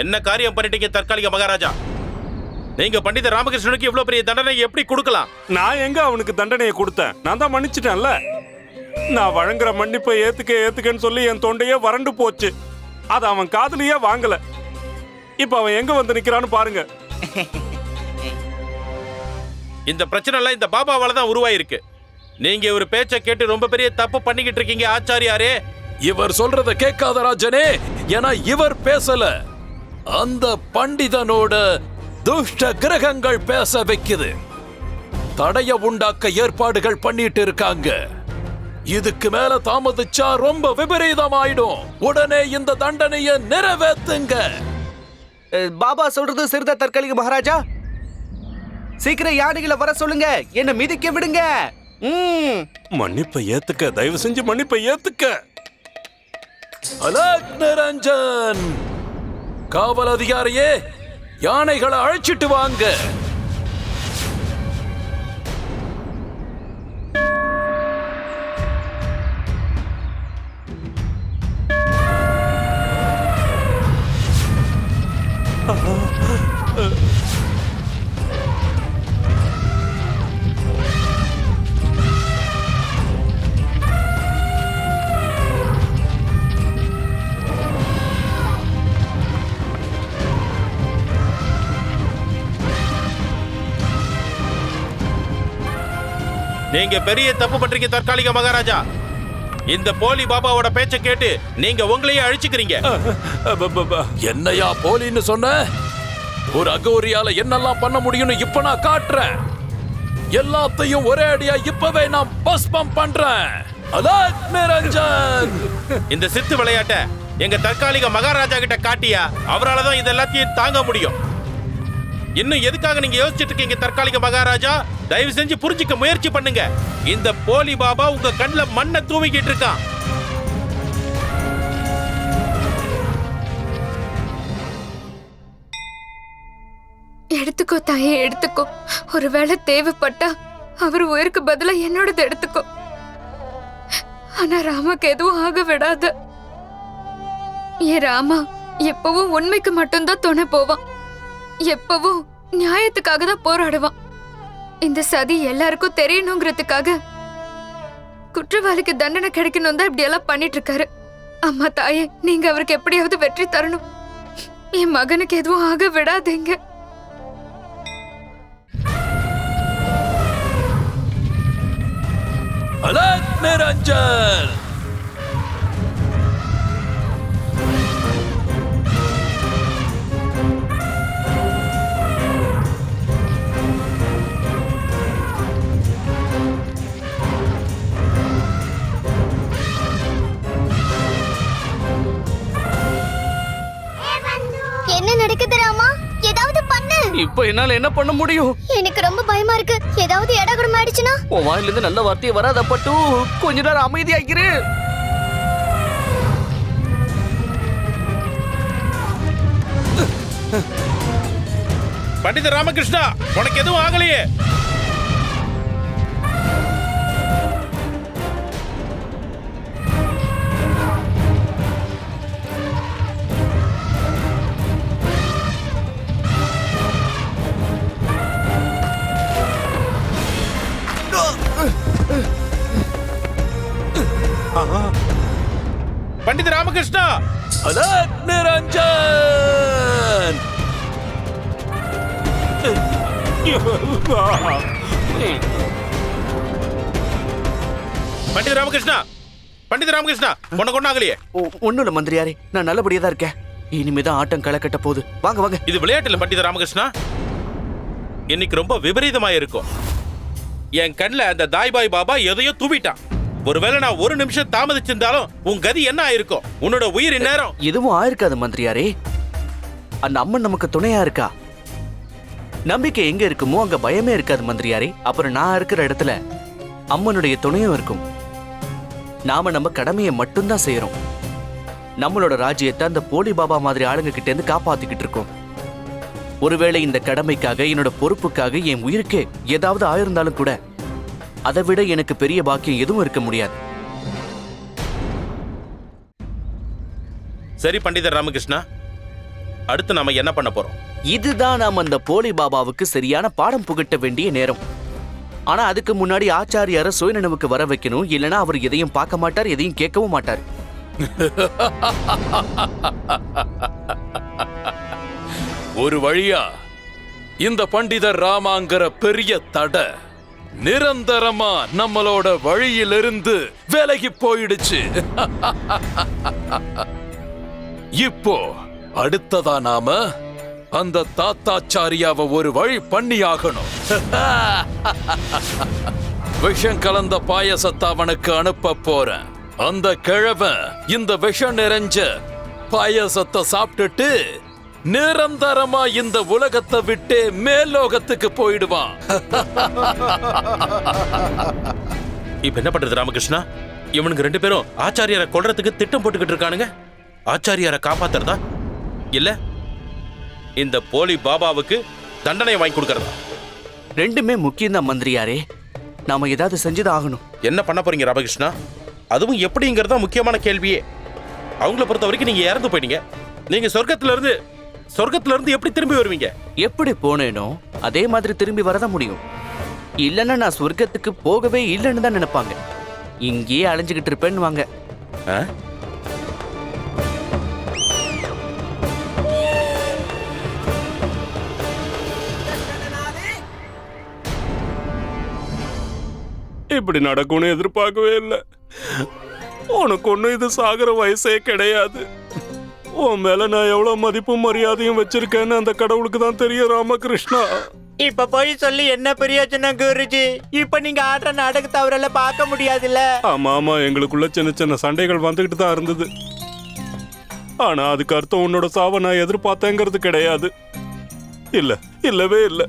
என்ன காரியம் பண்ணிட்டீங்க தற்காலிக மகாராஜா? நீங்க பண்டித ராமகிருஷ்ணனுக்கு இவ்வளவு பெரிய தண்டனை எப்படி கொடுக்கலாம்? நான் எங்க அவனுக்கு தண்டனையை கொடுத்தேன்? நான் தான் மன்னிச்சிட்டேன்ல. நான் வழங்குற மன்னிப்பை ஏத்துக்கன்னு சொல்லி என் தொண்டையே வறண்டு போச்சு. அது அவன் காதுலயே வாங்கல. இப்ப அவன் எங்க வந்து நிக்கிறான்னு பாருங்க. இந்த பிரச்சனை எல்லாம் இந்த பாபாவால தான் உருவாயிருக்கு. நீங்க ஒரு பேச்சை கேட்டு ரொம்ப பெரிய தப்பு பண்ணிக்கிட்டு இருக்கீங்க ஆச்சாரியாரே. இவர் சொல்றத கேட்காத ராஜனே, ஏன்னா இவர் பேசல, அந்த பண்டிதனோட துஷ்ட கிரகங்கள் பேச வைக்குது. தடைய உண்டாக்க ஏற்பாடுகள் பண்ணிட்டு இருக்காங்க. இதுக்கு மேல தாமதிச்சா ரொம்ப விபரீதமாயிடும். உடனே இந்த தண்டனையை நிறைவேற்றுங்க. பாபா சொல்றது சரிதா தற்காலிக மகாராஜா. சீக்கிரம் யானைகளை வர சொல்லுங்க, என்ன மிதிக்க விடுங்க. மன்னிப்பை ஏத்துக்க, தயவு செஞ்சு மன்னிப்பை ஏத்துக்க. அலக் நிரஞ்சன், காவல் அதிகாரியே, யானைகளை அழைச்சிட்டு வாங்க. நீங்க பெரிய தப்பு பண்றீங்க தற்காலிக மகாராஜா. இந்த போலி பாபாவோட பேச்சை கேட்டு நீங்க உங்களையே அழிச்சுக்கிறீங்க. என்னையா போலின்னு சொன்ன? ஒரு அகோரியால என்னெல்லாம் பண்ண முடியும்னு இப்ப நான் காட்டுறேன். எல்லாத்தையும் ஒரே அடியா இப்பவே நான் பஸ்பம் பண்றேன். அலக் நிரஞ்சன், இந்த சித்து விளையாட்ட எங்க தற்காலிக மகாராஜா கிட்ட காட்டியா அவரால் தான் இது எல்லாத்தையும் தாங்க முடியும். இன்னும் எதுக்காக நீங்க யோசிச்சுட்டு இருக்கீங்க தற்காலிக மகாராஜா? தயவு செஞ்சு புரிஞ்சுக்க முயற்சி பண்ணுங்க. இந்த போலி பாபா உங்க கண்ணுல மண்ணை தூவிக்கிட்டு இருக்கான். எடுத்துக்கோ தாயே, எடுத்துக்கோ. ஒருவேளை தேவைப்பட்டா அவர் உயிருக்கு பதிலா என்னோடது எடுத்துக்கோ. ஆனா ராமாக்கு எதுவும் ஆக விடாத. ஏன் ராமா எப்பவும் உண்மைக்கு மட்டும்தான் துணை போவான். எப்பவும் நியாயத்துக்காக தான் போராடுவான். இந்த சதி எல்லாருக்கும் தெரியணுங்கிறதுக்காக குற்றவாளிக்கு தண்டனை கிடைக்கணும் தான் இப்படி எல்லாம் பண்ணிட்டு இருக்காரு. அம்மா தாயே, நீங்க அவருக்கு எப்படியாவது வெற்றி தரணும். என் மகனுக்கு எதுவும் ஆக விடாதீங்க. அலக் நிரஞ்சன், என்ன நடக்குது ராமா? ஏதாவது பண்ணு. இப்ப என்னால என்ன பண்ண முடியும்? எனக்கு ரொம்ப பயமா இருக்கு. ஏதாவது இடகுடம் ஆயிடுச்சுன்னா? உன் வாயில இருந்து நல்ல வார்த்தையை வராத பட்டு. கொஞ்ச நேரம் அமைதியாகிரு. பண்டித ராமகிருஷ்ணா, உனக்கு எதுவும் ஆகலையே? பண்டித ராமகிருஷ்ணா! அலக் நிரஞ்சன்! பண்டித ராமகிருஷ்ணா! பண்டித ராமகிருஷ்ணா! உன்னை கொண்டாங்கலையே. ஒண்ணும் இல்ல மந்திரியாரே, நான் நல்லபடியா தான் இருக்கேன். இனிமேதான் ஆட்டம் களை கட்ட போகுது. வாங்க வாங்க. இது விளையாட்டுல பண்டித ராமகிருஷ்ணா. இன்னைக்கு ரொம்ப விபரீதமா இருக்கும். என் கண்ணுல அந்த தாய்பாய் பாபா எதையோ தூவிட்டான். ஒருவேளை நான் ஒரு நிமிஷம் தாமதிச்சிருந்தாலும் உன் கதி என்ன ஆயிருக்கும்? உன்னோட உயிர் இந்நேரம். எதுவும் ஆயிருக்காது மந்திரியாரே. அந்த அம்மன் நமக்கு துணையா இருக்கா. நம்பிக்கை எங்க இருக்குமோ அங்க பயமே இருக்காது மந்திரியாரே. அப்புறம் நான் இருக்கிற இடத்துல அம்மனுடைய துணையும் இருக்கும். நாம நம்ம கடமையை மட்டும்தான் செய்யறோம். நம்மளோட ராஜ்யத்தை அந்த போலி பாபா மாதிரி ஆளுங்க கிட்ட இருந்து காப்பாத்திக்கிட்டு இருக்கோம். ஒருவேளை இந்த கடமைக்காக, என்னோட பொறுப்புக்காக என் உயிருக்கு ஏதாவது ஆயிருந்தாலும் கூட அதை விட எனக்கு பெரிய பாக்கியம் எதுவும் இருக்க முடியாது. சரி பண்டிதர் ராமகிருஷ்ணா, அடுத்து நாம என்ன பண்ண போறோம்? இதுதான் நாம் அந்த போலி பாபாவுக்கு சரியான பாடம் புகட்ட வேண்டிய நேரம். ஆனா அதுக்கு முன்னாடி ஆச்சாரியார சுயநினைவுக்கு வர வைக்கணும். இல்லைன்னா அவர் எதையும் பார்க்க மாட்டார், எதையும் கேட்கவும் மாட்டார். ஒரு வழியா இந்த பண்டிதர் ராமாங்கிற பெரிய தடை நிரந்தரமா நம்மளோட வழியிலிருந்து விலகி போயிடுச்சு. இப்போ அடுத்ததா நாம அந்த தாத்தாச்சாரியாவை ஒரு வழி பண்ணியாகணும். விஷம் கலந்த பாயசத்தை அவனுக்கு அனுப்ப போறேன். அந்த கிழவன் இந்த விஷம் நிறைஞ்ச பாயசத்தை சாப்பிட்டுட்டு நிரந்தரமா இந்த உலகத்தை விட்டு மேலோகத்துக்கு போயிடுவான். இப்ப என்ன பண்றது ராமகிருஷ்ணா? இவனுக்கு ரெண்டு பேரும் ஆச்சாரியாரை கொல்றதுக்கு திட்டம் போட்டுக்கிட்டு இருக்கானுங்க. ஆச்சாரியாரை காப்பாத்துறதா இல்ல இந்த போலி பாபாவுக்கு தண்டனை வாங்கி கொடுக்கறதா? ரெண்டுமே முக்கியம்தான் மந்திரியாரே. நாம ஏதாவது செஞ்சுதான் ஆகணும். என்ன பண்ண போறீங்க ராமகிருஷ்ணா? அதுவும் எப்படிங்கிறதா முக்கியமான கேள்வியே. அவங்கள பொறுத்த வரைக்கும் நீங்க இறந்து போயிட்டீங்க. நீங்க சொர்க்கத்துல இருந்து எப்படி திரும்பி வருவீங்க? எப்படி போனேனோ அதே மாதிரி திரும்பி வரதான் முடியும். இல்லைன்னா நான் சொர்க்கத்துக்கு போகவே இல்லைன்னு தான் நினைப்பாங்க. இங்கேயே அலைஞ்சுக்கிட்டு இருப்பேன்னு வாங்க. இப்படி நடக்கும்னு எதிர்பார்க்கவே இல்லை. உனக்கு ஒன்றும் இது சாகர வயசே கிடையாது. உன் மேல நான் எவ்வளவு மதிப்பும் மரியாதையும் வச்சிருக்கேன்னு அந்த கடவுளுக்கு தான் தெரியும் ராமகிருஷ்ணா. இப்ப போய் சொல்லி என்ன பிரயோஜனம் குருஜி? இப்ப நீங்க ஆடுற நாடகத்தை அவரால பார்க்க முடியாதுல்ல. ஆமா, எங்களுக்குள்ள சின்ன சின்ன சண்டைகள் வந்துகிட்டு தான் இருந்தது. ஆனா அதுக்கு அர்த்தம் உன்னோட சாவை நான் எதிர்பார்த்தேங்கிறது கிடையாது. இல்லவே இல்லை.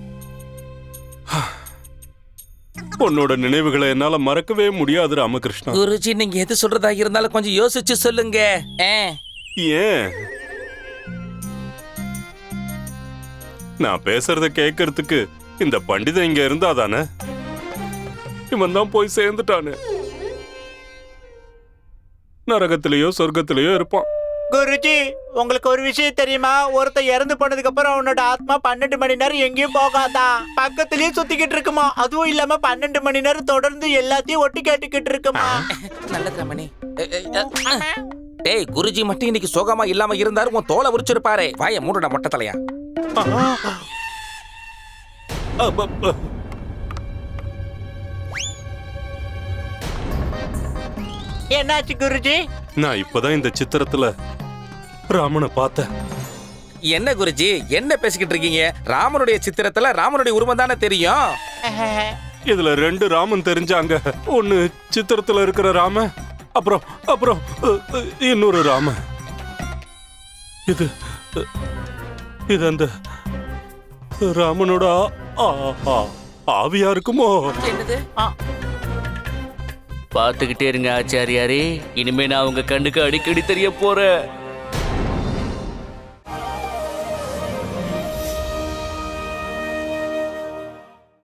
உன்னோட நினைவுகளை என்னால மறக்கவே முடியாது ராமகிருஷ்ணா. குருஜி, நீங்க எது சொல்றதா இருந்தாலும் கொஞ்சம் யோசிச்சு சொல்லுங்க. ஏன் நான் பேசுறத கேட்கறதுக்கு இந்த பண்டிதன் இங்க இருந்தாதானே? இவன் தான் போய் சேர்ந்துட்டானே. நரகத்திலேயோ சொர்க்கத்திலேயோ இருப்பான். குருஜி, உங்களுக்கு ஒரு விஷயம் தெரியுமா? ஒருத்தர் இறந்து போனதுக்கு அப்புறம் அவனோட ஆத்மா 12 மணி நேரம் எங்கேயும் போகாதான், பக்கத்திலேயே சுத்திக்கிட்டு இருக்குமா. அதுவும் இல்லாம 12 மணி நேரம் தொடர்ந்து எல்லாத்தையும் ஒட்டி கேட்டுக்கிட்டு இருக்குமா. நல்லது ரமணி. டேய், குருஜி மட்டும் இன்னைக்கு சோகமா இல்லாம இருந்தாரு, உன் தோலை உரிச்சிருப்பாரு. வாய மூடுடா மொட்டை தலையா. என்னாச்சு குருஜி? நான் இப்பதான் இந்த சித்திரத்துல ராமனை பார்த்தேன். என்ன குருஜி, என்ன பேசிக்கிட்டு இருக்கீங்க? ராமனுடைய சித்திரத்துல ராமனுடைய உருவம் தானே தெரியும். இதுல 2 ராமன் தெரிஞ்சாங்க. ஒன்னு சித்திரத்துல இருக்கிற ராம, அப்புறம் இன்னொரு ராம. இது அந்த ராமனோட ஆவியா இருக்குமோ? பார்த்துக்கிட்டே இருங்க ஆச்சாரியாரே. இனிமே நான் உங்க கண்ணுக்கு அடிக்கடி தெரிய போறேன்.